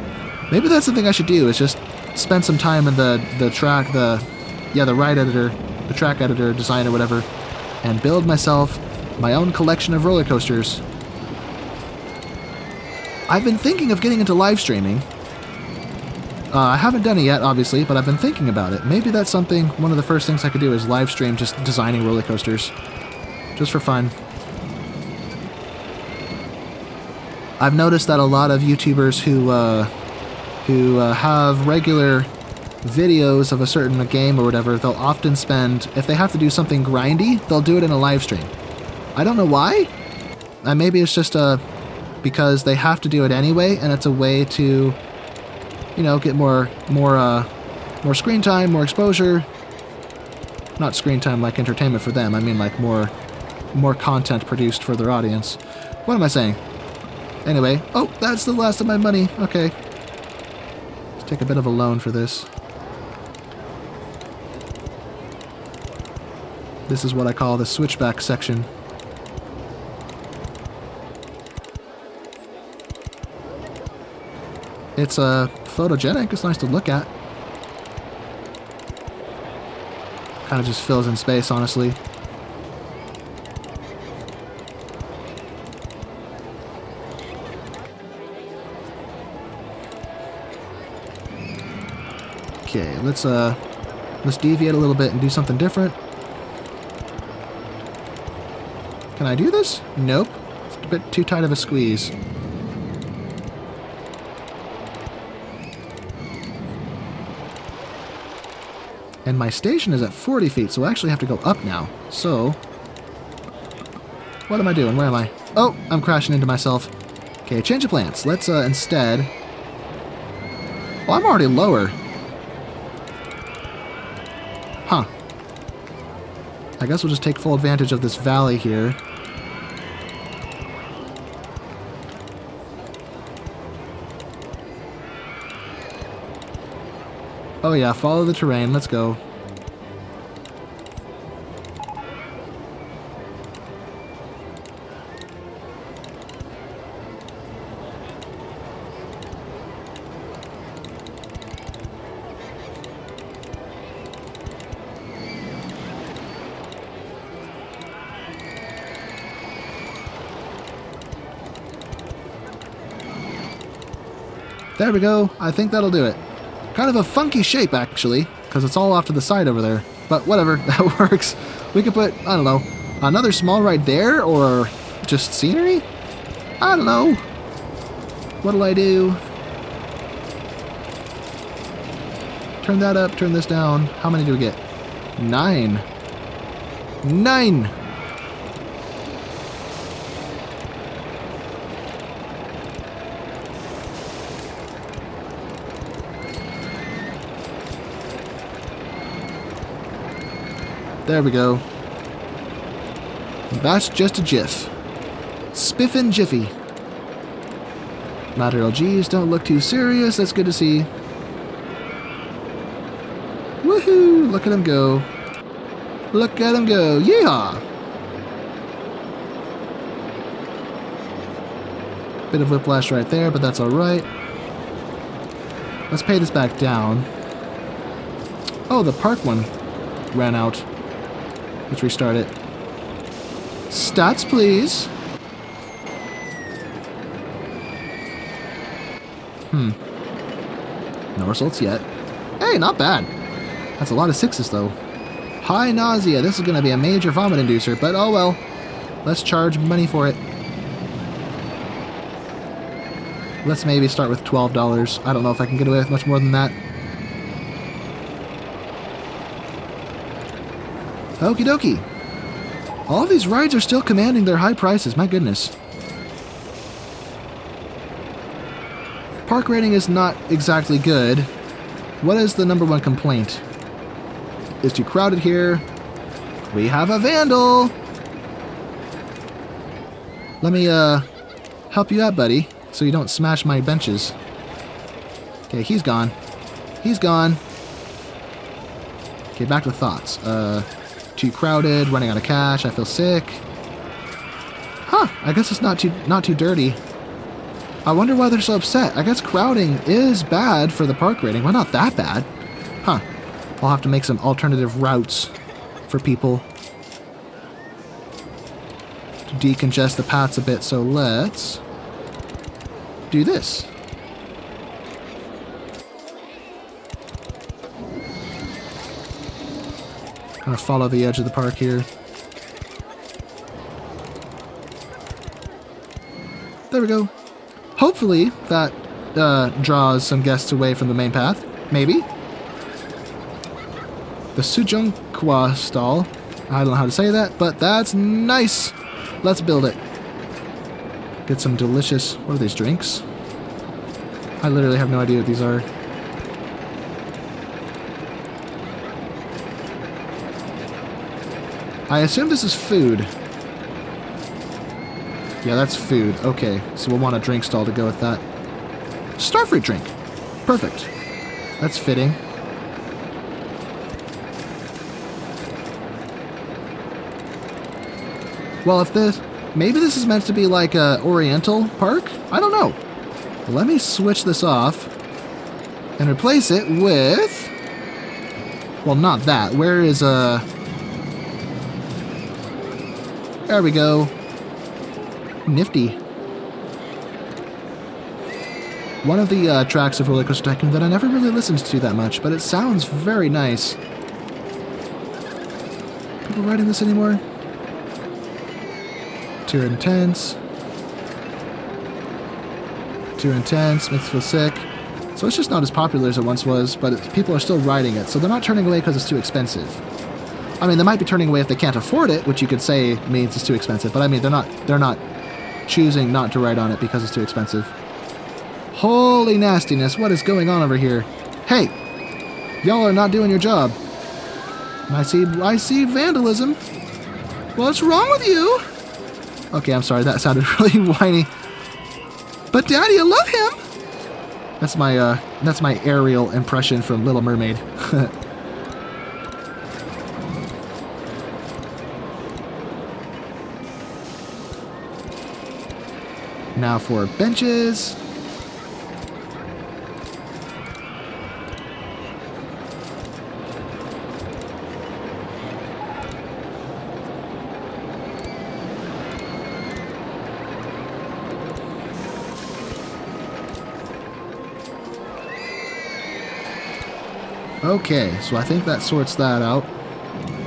maybe that's something I should do, is just spend some time in the ride editor, the track editor, designer, whatever, and build myself my own collection of roller coasters. I've been thinking of getting into live streaming. I haven't done it yet, obviously, but I've been thinking about it. Maybe that's something, one of the first things I could do is live stream just designing roller coasters. Just for fun. I've noticed that a lot of YouTubers who have regular videos of a certain game or whatever, they'll often spend, if they have to do something grindy, they'll do it in a live stream. I don't know why. Maybe it's just because they have to do it anyway, and it's a way to, you know, get more screen time, more exposure. Not screen time like entertainment for them. I mean like more content produced for their audience. What am I saying? Anyway, oh, that's the last of my money. Okay. Let's take a bit of a loan for this. This is what I call the switchback section. It's photogenic. It's nice to look at. Kind of just fills in space, honestly. Okay, let's deviate a little bit and do something different. Can I do this? Nope. bit too tight of a squeeze. And my station is at 40 feet, so I actually have to go up now. So, what am I doing? Where am I? Oh, I'm crashing into myself. Okay, change of plans. Let's instead... Well, I'm already lower. Huh. I guess we'll just take full advantage of this valley here. Oh yeah, follow the terrain. Let's go. There we go. I think that'll do it. Kind of a funky shape, actually, because it's all off to the side over there. But whatever, that works. We could put, I don't know, another small ride there, or just scenery? I don't know. What'll I do? Turn that up, turn this down. How many do we get? 9. 9! There we go. That's just a GIF. Spiffin' Jiffy. Lateral G's don't look too serious. That's good to see. Woohoo! Look at him go. Look at him go. Yeehaw! Bit of whiplash right there, but that's alright. Let's pay this back down. Oh, the park one ran out. Let's restart it. Stats, please. No results yet. Hey, not bad. That's a lot of 6s, though. High nausea. This is going to be a major vomit inducer, but oh well. Let's charge money for it. Let's maybe start with $12. I don't know if I can get away with much more than that. Okie dokie. All of these rides are still commanding their high prices, my goodness. Park rating is not exactly good. What is the #1 complaint? It's too crowded here. We have a vandal! Let me, help you out, buddy, so you don't smash my benches. Okay, he's gone. He's gone. Okay, back to thoughts. Too crowded, running out of cash, I feel sick. Huh, I guess it's not too dirty. I wonder why they're so upset. I guess crowding is bad for the park rating. Well, not that bad. Huh. I'll have to make some alternative routes for people to decongest the paths a bit, so let's do this. Kind of follow the edge of the park here. There we go. Hopefully that draws some guests away from the main path. Maybe. The Sujungkwa stall. I don't know how to say that, but that's nice. Let's build it. Get some delicious... What are these drinks? I literally have no idea what these are. I assume this is food. Yeah, that's food. Okay, so we'll want a drink stall to go with that. Starfruit drink. Perfect. That's fitting. Well, if this... Maybe this is meant to be like a Oriental park? I don't know. Let me switch this off and replace it with... Well, not that. Where is There we go. Nifty. One of the tracks of RollerCoaster Tycoon that I never really listened to that much, but it sounds very nice. People riding this anymore? Too intense. Too intense, makes you feel sick. So it's just not as popular as it once was, but people are still riding it. So they're not turning away because it's too expensive. I mean, they might be turning away if they can't afford it, which you could say means it's too expensive. But I mean, they're not choosing not to ride on it because it's too expensive. Holy nastiness, what is going on over here? Hey, y'all are not doing your job. I see vandalism. What's wrong with you? Okay, I'm sorry, that sounded really whiny. But Daddy, I love him. That's my Ariel impression from Little Mermaid. Now for benches. Okay, so I think that sorts that out.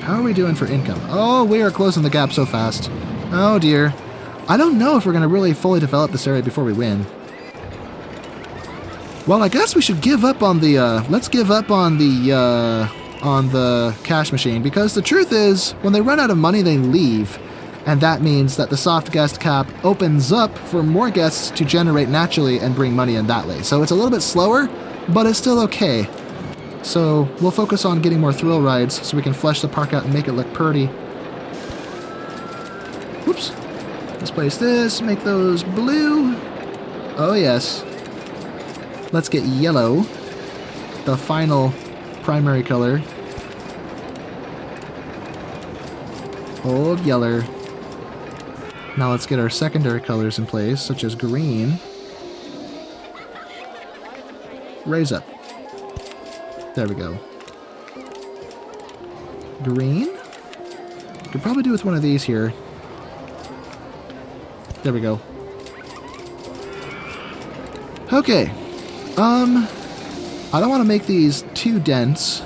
How are we doing for income? Oh, we are closing the gap so fast. Oh dear. I don't know if we're going to really fully develop this area before we win. Well, I guess we should give up on the, let's give up on the cash machine, because the truth is, when they run out of money, they leave. And that means that the soft guest cap opens up for more guests to generate naturally and bring money in that way. So it's a little bit slower, but it's still okay. So we'll focus on getting more thrill rides so we can flesh the park out and make it look pretty. Whoops. Let's place this, make those blue. Oh yes. Let's get yellow, the final primary color. Hold yeller. Now let's get our secondary colors in place, such as green. Raise up. There we go. Green? Could probably do with one of these here. There we go. Okay. I don't want to make these too dense.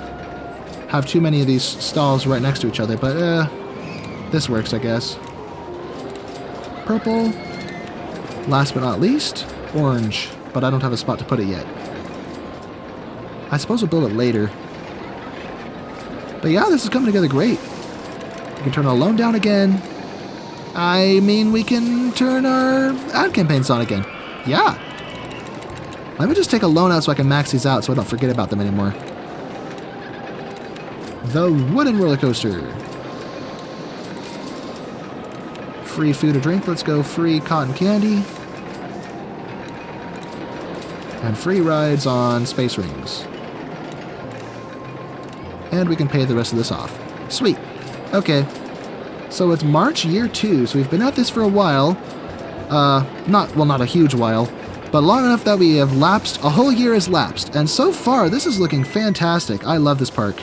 Have too many of these stalls right next to each other, but this works, I guess. Purple. Last but not least, orange. But I don't have a spot to put it yet. I suppose we'll build it later. But yeah, this is coming together great. We can turn our loan down again. I mean, we can turn our ad campaigns on again. Yeah. Let me just take a loan out so I can max these out so I don't forget about them anymore. The wooden roller coaster. Free food or drink. Let's go free cotton candy. And free rides on space rings. And we can pay the rest of this off. Sweet. Okay. So it's March year 2, so we've been at this for a while. Not a huge while, but long enough that we have lapsed. A whole year has lapsed, and so far this is looking fantastic. I love this park.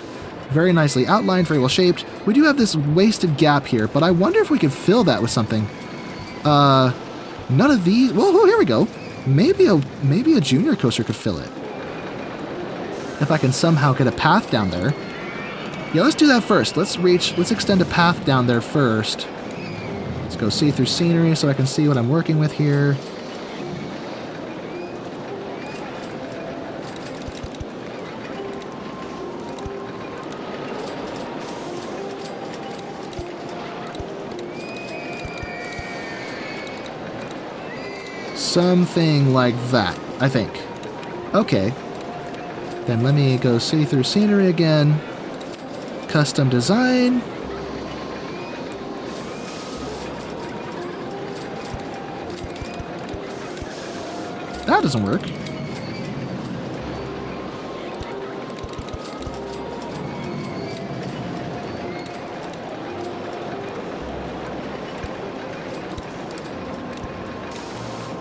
Very nicely outlined, very well shaped. We do have this wasted gap here, but I wonder if we could fill that with something. None of these. Well, here we go. Maybe a junior coaster could fill it. If I can somehow get a path down there. Yeah, let's do that first. Let's extend a path down there first. Let's go see through scenery so I can see what I'm working with here. Something like that, I think. Okay. Then let me go see through scenery again. Custom design. That doesn't work.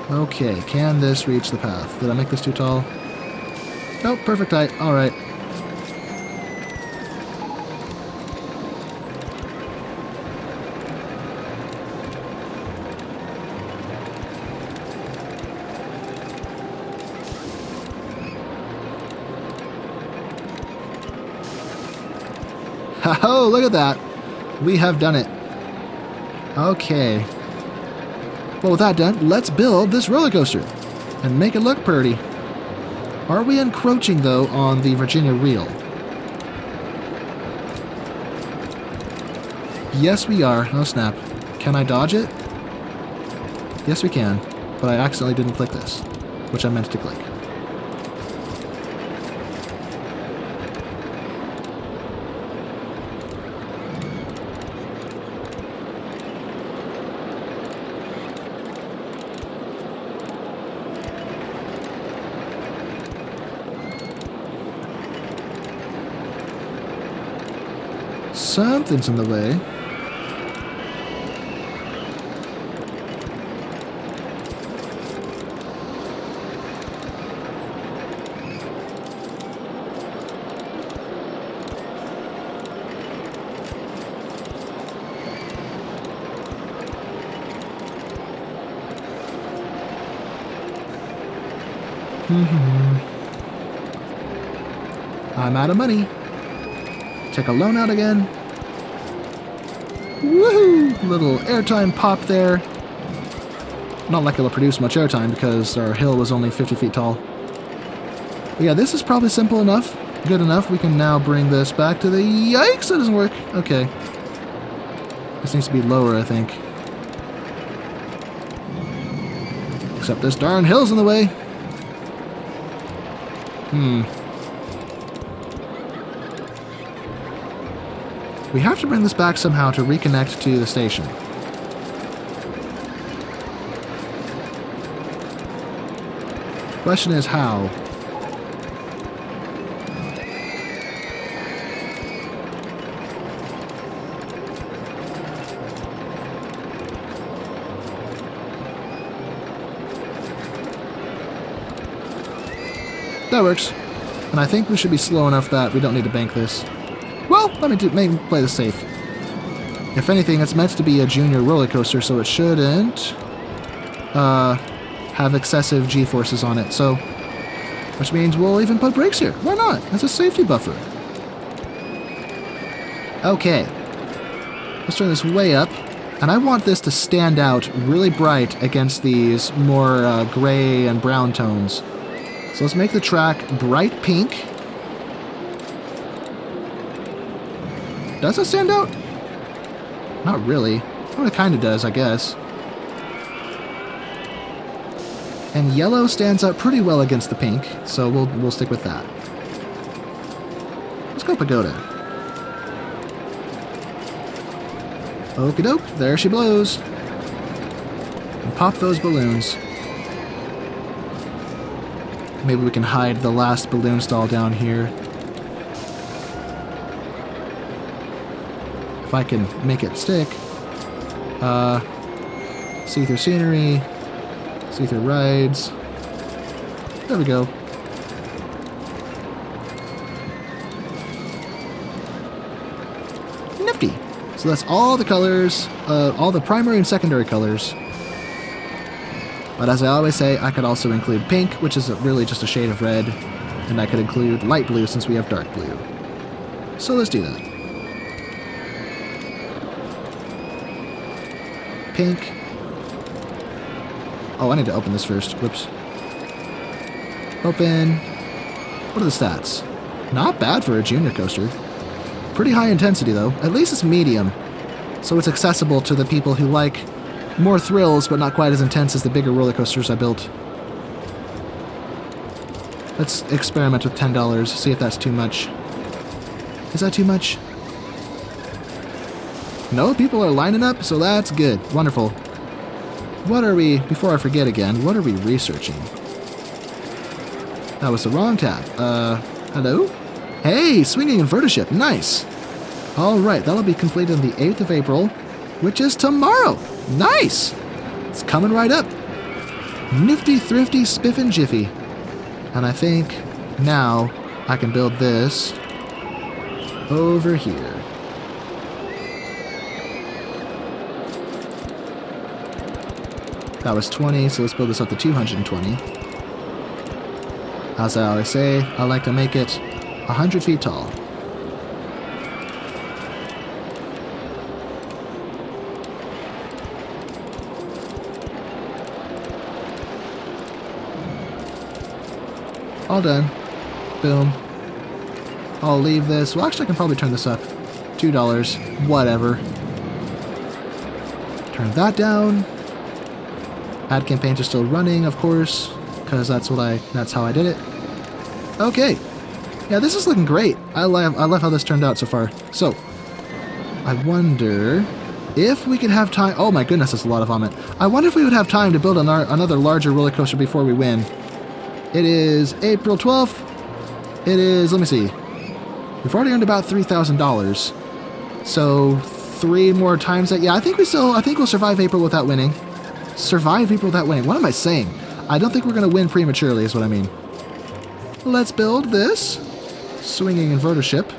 Okay, can this reach the path? Did I make this too tall? Nope, perfect height. Alright. Oh, look at that. We have done it. Okay. Well, with that done, let's build this roller coaster. and make it look pretty. Are we encroaching, though, on the Virginia Reel? Yes, we are. Oh, snap. Can I dodge it? Yes, we can. But I accidentally didn't click this, which I meant to click. Something's in the way. I'm out of money. Take a loan out again. Woohoo! Little airtime pop there. Not like it'll produce much airtime because our hill was only 50 feet tall. But yeah, this is probably simple enough. Good enough. We can now bring this back to the... Yikes! That doesn't work. Okay. This needs to be lower, I think. Except this darn hill's in the way. We have to bring this back somehow to reconnect to the station. Question is how? That works. And I think we should be slow enough that we don't need to bank this. Well, let me play this safe. If anything, it's meant to be a junior roller coaster, so it shouldn't have excessive G-forces on it. So, which means we'll even put brakes here. Why not? As a safety buffer. Okay. Let's turn this way up. And I want this to stand out really bright against these more gray and brown tones. So let's make the track bright pink. Does it stand out? Not really. Well, it kind of does, I guess. And yellow stands out pretty well against the pink, so we'll stick with that. Let's go Pagoda. Okie doke, there she blows. And pop those balloons. Maybe we can hide the last balloon stall down here. If I can make it stick. See-through scenery. See-through rides. There we go. Nifty. So that's all the colors, all the primary and secondary colors. But as I always say, I could also include pink, which is really just a shade of red. And I could include light blue since we have dark blue. So let's do that. Pink. Oh, I need to open this first. Whoops. Open. What are the stats? Not bad for a junior coaster. Pretty high intensity, though. At least it's medium. So it's accessible to the people who like more thrills, but not quite as intense as the bigger roller coasters I built. Let's experiment with $10, see if that's too much. Is that too much? No, people are lining up, so that's good. Wonderful. What are we, before I forget again, what are we researching? That was the wrong tab. Hello? Hey, swinging invertership, nice. Alright, that'll be completed on the 8th of April, which is tomorrow. Nice! It's coming right up. Nifty, thrifty, spiffin' jiffy. And I think now I can build this over here. That was 20, so let's build this up to 220. As I always say, I like to make it 100 feet tall. All done. Boom. I'll leave this. Well, actually, I can probably turn this up. $2. Whatever. Turn that down. Ad campaigns are still running, of course, because that's how I did it. Okay. Yeah, this is looking great. I love how this turned out so far. So, I wonder if we could have time. Oh my goodness, that's a lot of vomit. I wonder if we would have time to build another larger roller coaster before we win. It is April 12th. It is, let me see. We've already earned about $3,000. So 3 more times that. Yeah, I think we'll survive April without winning. Survive April without winning. What am I saying? I don't think we're going to win prematurely is what I mean. Let's build this swinging inverter ship.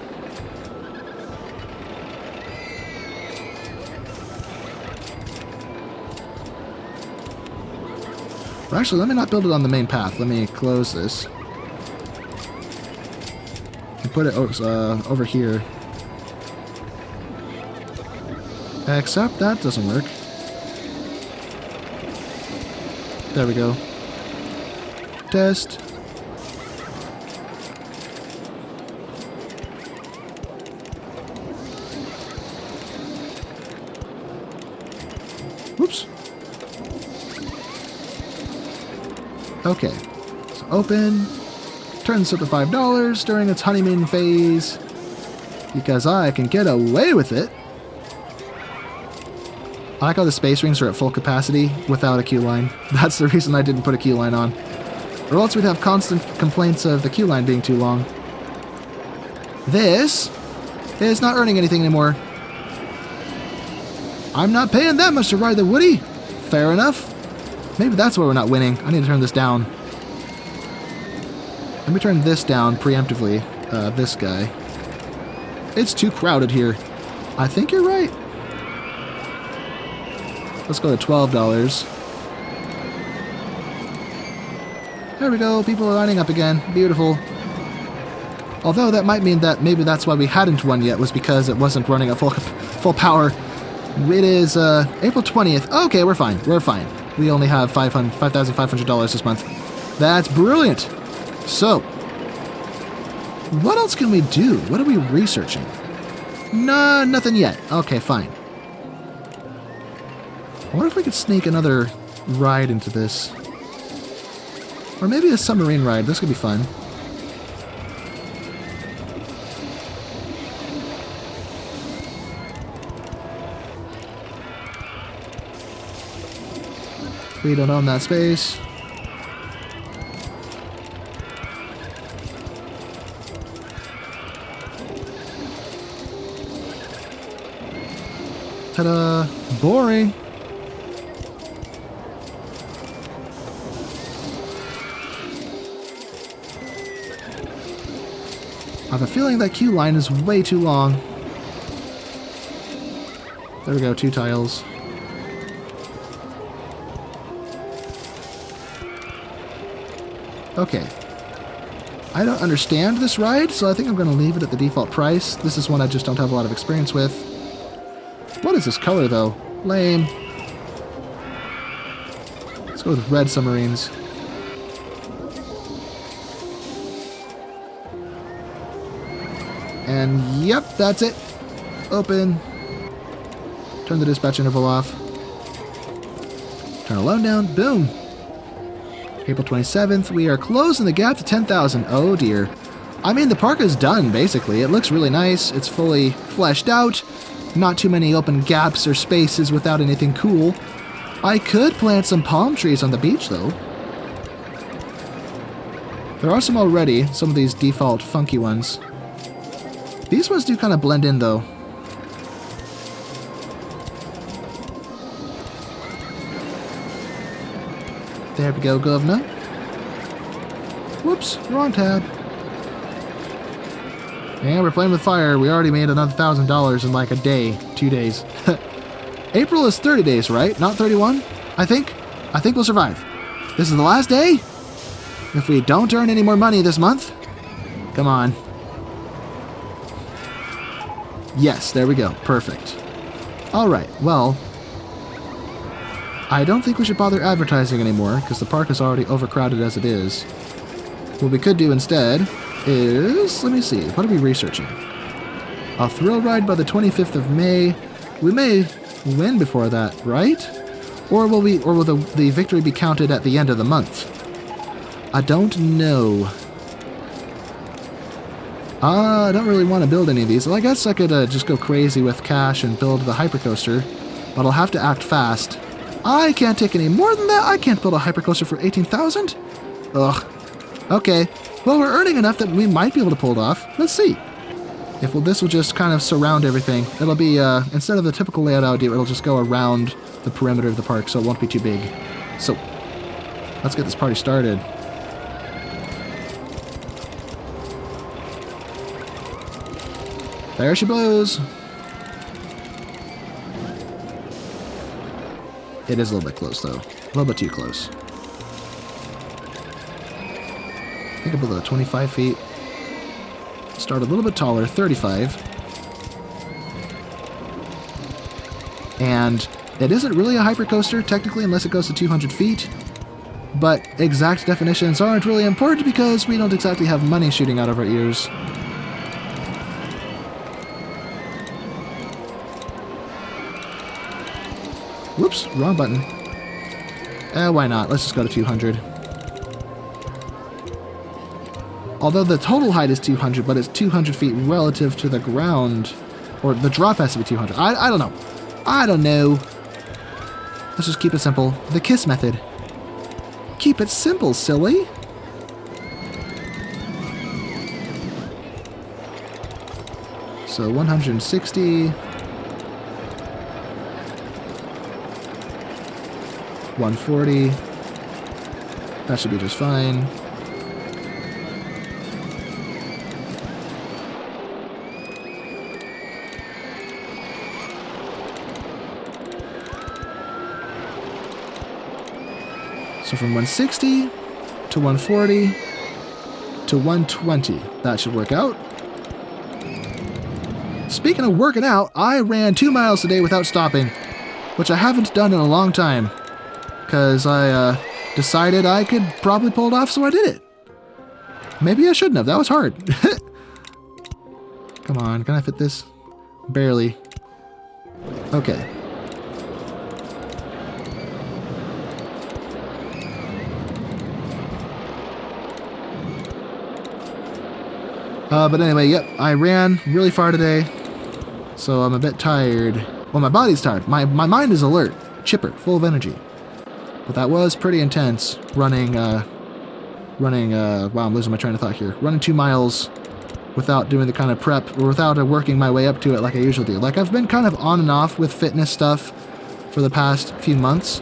Or actually, let me not build it on the main path. Let me close this. And put it over here. Except that doesn't work. There we go. Test. Whoops. Okay. So open. Turn this up to $5 during its honeymoon phase. Because I can get away with it. I like how the space rings are at full capacity without a queue line. That's the reason I didn't put a queue line on. Or else we'd have constant complaints of the queue line being too long. This is not earning anything anymore. I'm not paying that much to ride the Woody. Fair enough. Maybe that's why we're not winning. I need to turn this down. Let me turn this down preemptively. This guy. It's too crowded here. I think you're right. Let's go to $12. There we go. People are lining up again. Beautiful. Although that might mean that maybe that's why we hadn't won yet, was because it wasn't running at full power. It is April 20th. Okay, we're fine. We're fine. We only have $5,500 this month. That's brilliant. So, what else can we do? What are we researching? No, nothing yet. Okay, fine. I wonder if we could sneak another ride into this. Or maybe a submarine ride. This could be fun. We don't own that space. Ta-da! Boring! I have a feeling that queue line is way too long. There we go, 2 tiles. Okay. I don't understand this ride, so I think I'm going to leave it at the default price. This is one I just don't have a lot of experience with. What is this color, though? Lame. Let's go with red submarines. And yep, that's it. Open. Turn the dispatch interval off. Turn alone down. Boom. April 27th. We are closing the gap to 10,000. Oh dear. I mean, the park is done, basically. It looks really nice. It's fully fleshed out. Not too many open gaps or spaces without anything cool. I could plant some palm trees on the beach, though. There are some already. Some of these default funky ones. These ones do kind of blend in, though. There we go, governor. Whoops, wrong tab. And we're playing with fire. We already made another $1,000 in like a day, 2 days. April is 30 days, right? Not 31? I think we'll survive. This is the last day? If we don't earn any more money this month? Come on. Yes, there we go. Perfect. Alright, well, I don't think we should bother advertising anymore, because the park is already overcrowded as it is. What we could do instead is, let me see, what are we researching? A thrill ride by the 25th of May. We may win before that, right? Or will the victory be counted at the end of the month? I don't know. I don't really want to build any of these. Well, I guess I could just go crazy with cash and build the hypercoaster, but I'll have to act fast. I can't take any more than that. I can't build a hypercoaster for 18,000. Ugh. Okay. Well, we're earning enough that we might be able to pull it off. Let's see. This will just kind of surround everything. It'll be, instead of the typical layout I would do, it'll just go around the perimeter of the park, so it won't be too big. So, let's get this party started. There she blows. It is a little bit close, though. A little bit too close. I think about 25 feet. Start a little bit taller, 35. And it isn't really a hypercoaster, technically, unless it goes to 200 feet. But exact definitions aren't really important because we don't exactly have money shooting out of our ears. Whoops, wrong button. Why not? Let's just go to 200. Although the total height is 200, but it's 200 feet relative to the ground. Or the drop has to be 200. I don't know. I don't know. Let's just keep it simple. The KISS method. Keep it simple, silly. So 160. 140. That should be just fine. So from 160 to 140 to 120. That should work out. Speaking of working out, I ran 2 miles today without stopping, which I haven't done in a long time. Because I decided I could probably pull it off, so I did it. Maybe I shouldn't have. That was hard. Come on, can I fit this? Barely. Okay. But anyway, yep, I ran really far today, so I'm a bit tired. Well, my body's tired. My mind is alert, chipper, full of energy. But that was pretty intense, running, wow, I'm losing my train of thought here. Running 2 miles without doing the kind of prep, or without working my way up to it like I usually do. Like, I've been kind of on and off with fitness stuff for the past few months,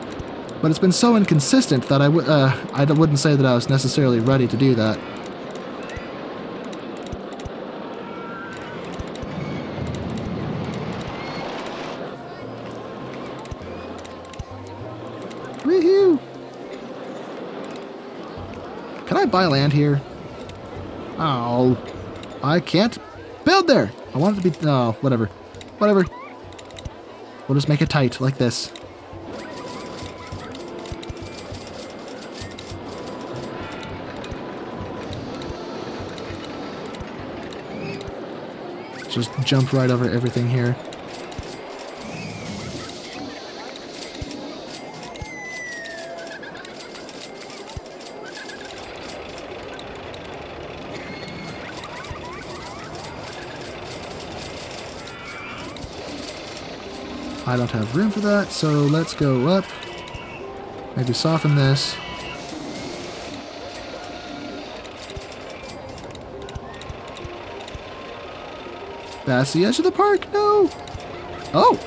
but it's been so inconsistent that I wouldn't say that I was necessarily ready to do that. Woohoo! Can I buy land here? Oh, I can't build there. I want it to be, oh, whatever. Whatever. We'll just make it tight, like this. Just jump right over everything here. I don't have room for that, so let's go up. Maybe soften this. That's the edge of the park. No. Oh,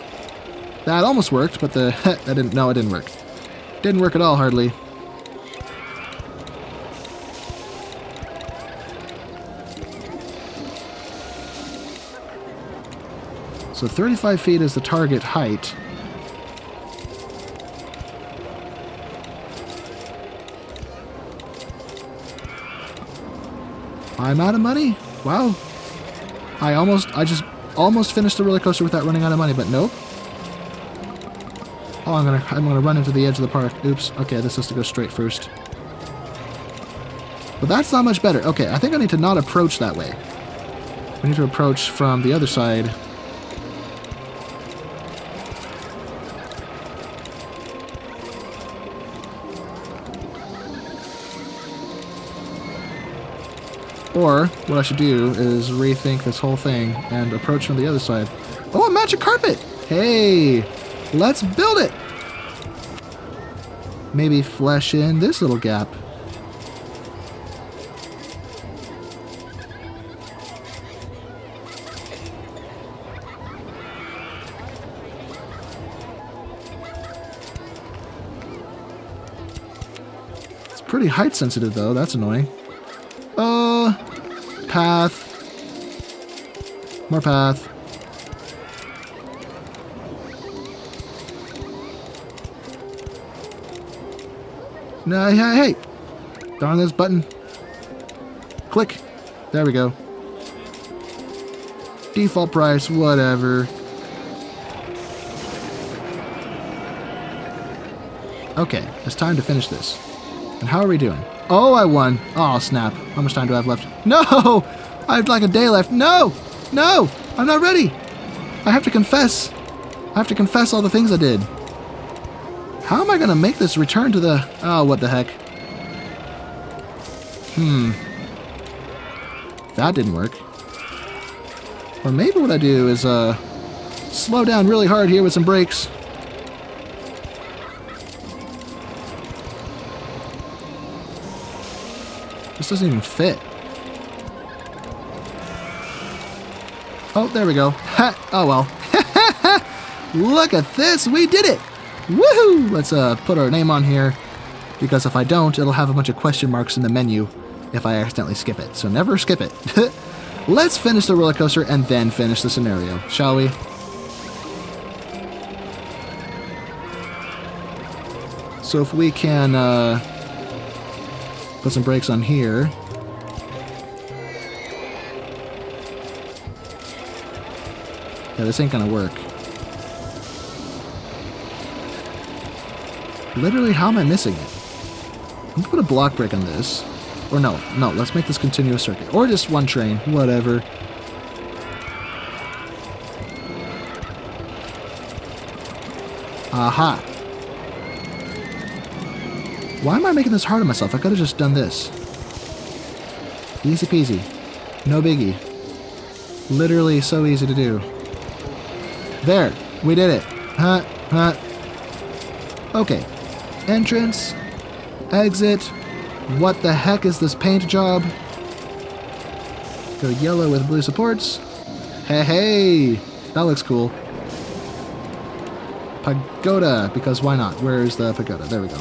that almost worked, but that didn't. No, it didn't work. Didn't work at all, hardly. So 35 feet is the target height. I'm out of money. Wow. I just almost finished the roller coaster without running out of money, but nope. Oh, I'm gonna run into the edge of the park. Oops. Okay, this has to go straight first. But that's not much better. Okay, I think I need to not approach that way. We need to approach from the other side. Or, what I should do is rethink this whole thing and approach from the other side. Oh, a magic carpet! Hey! Let's build it! Maybe flesh in this little gap. It's pretty height sensitive though, that's annoying. Path. More path. No, hey! Darn this button. Click. There we go. Default price, whatever. Okay, it's time to finish this. And how are we doing? Oh, I won. Oh, snap. How much time do I have left? No! I have like a day left. No! No! I'm not ready! I have to confess. I have to confess all the things I did. How am I going to make this return to the... Oh, what the heck. That didn't work. Or maybe what I do is slow down really hard here with some brakes. This doesn't even fit. Oh, there we go. Ha! Oh, well. Look at this! We did it! Woohoo! Let's put our name on here, because if I don't, it'll have a bunch of question marks in the menu if I accidentally skip it. So never skip it. Let's finish the roller coaster and then finish the scenario, shall we? So if we can put some brakes on here. Yeah, this ain't gonna work. Literally, how am I missing it? I'm gonna put a block brake on this. Or no, let's make this continuous circuit. Or just one train, whatever. Aha! Why am I making this hard on myself? I could have just done this. Easy peasy. No biggie. Literally so easy to do. There! We did it! Okay. Entrance. Exit. What the heck is this paint job? Go yellow with blue supports. Hey! That looks cool. Pagoda, because why not? Where's the pagoda? There we go.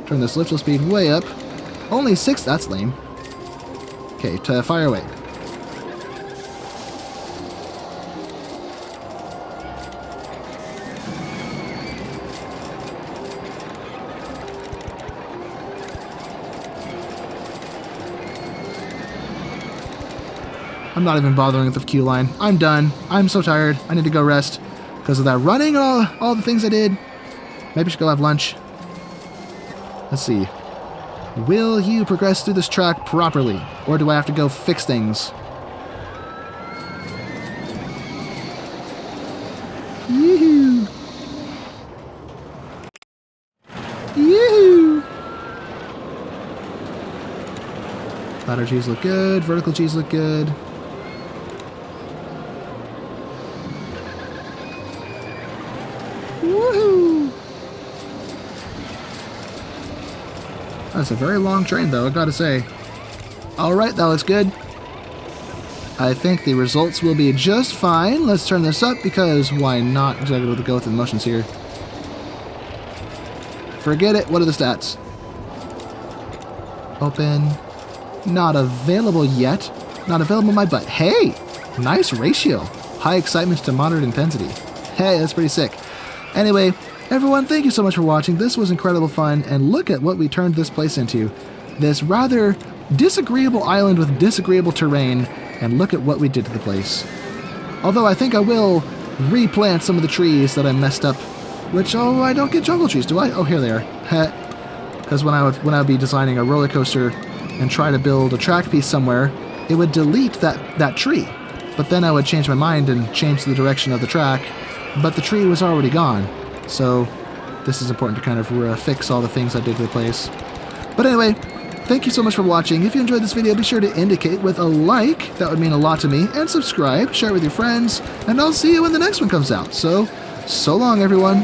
Turn this lift speed way up. Only 6, that's lame. Okay, to fire away. I'm not even bothering with the queue line. I'm done. I'm so tired. I need to go rest because of that running and all the things I did. Maybe I should go have lunch. Let's see. Will you progress through this track properly? Or do I have to go fix things? Yoo-hoo! Yoo-hoo! Ladder G's look good. Vertical G's look good. Woohoo! That's a very long train, though, I gotta say. Alright, that looks good. I think the results will be just fine. Let's turn this up, because why not? Because I gotta go with the motions here. Forget it. What are the stats? Open. Not available yet. Not available in my butt. Hey! Nice ratio. High excitement to moderate intensity. Hey, that's pretty sick. Anyway, everyone, thank you so much for watching. This was incredible fun, and look at what we turned this place into. This rather disagreeable island with disagreeable terrain, and look at what we did to the place. Although I think I will replant some of the trees that I messed up. Which, oh, I don't get jungle trees, do I? Oh, here they are. because when I would be designing a roller coaster and try to build a track piece somewhere, it would delete that tree. But then I would change my mind and change the direction of the track, but the tree was already gone. So this is important to kind of fix all the things I did to the place. But anyway, thank you so much for watching. If you enjoyed this video, be sure to indicate with a like. That would mean a lot to me. And subscribe, share it with your friends, and I'll see you when the next one comes out. So long, everyone.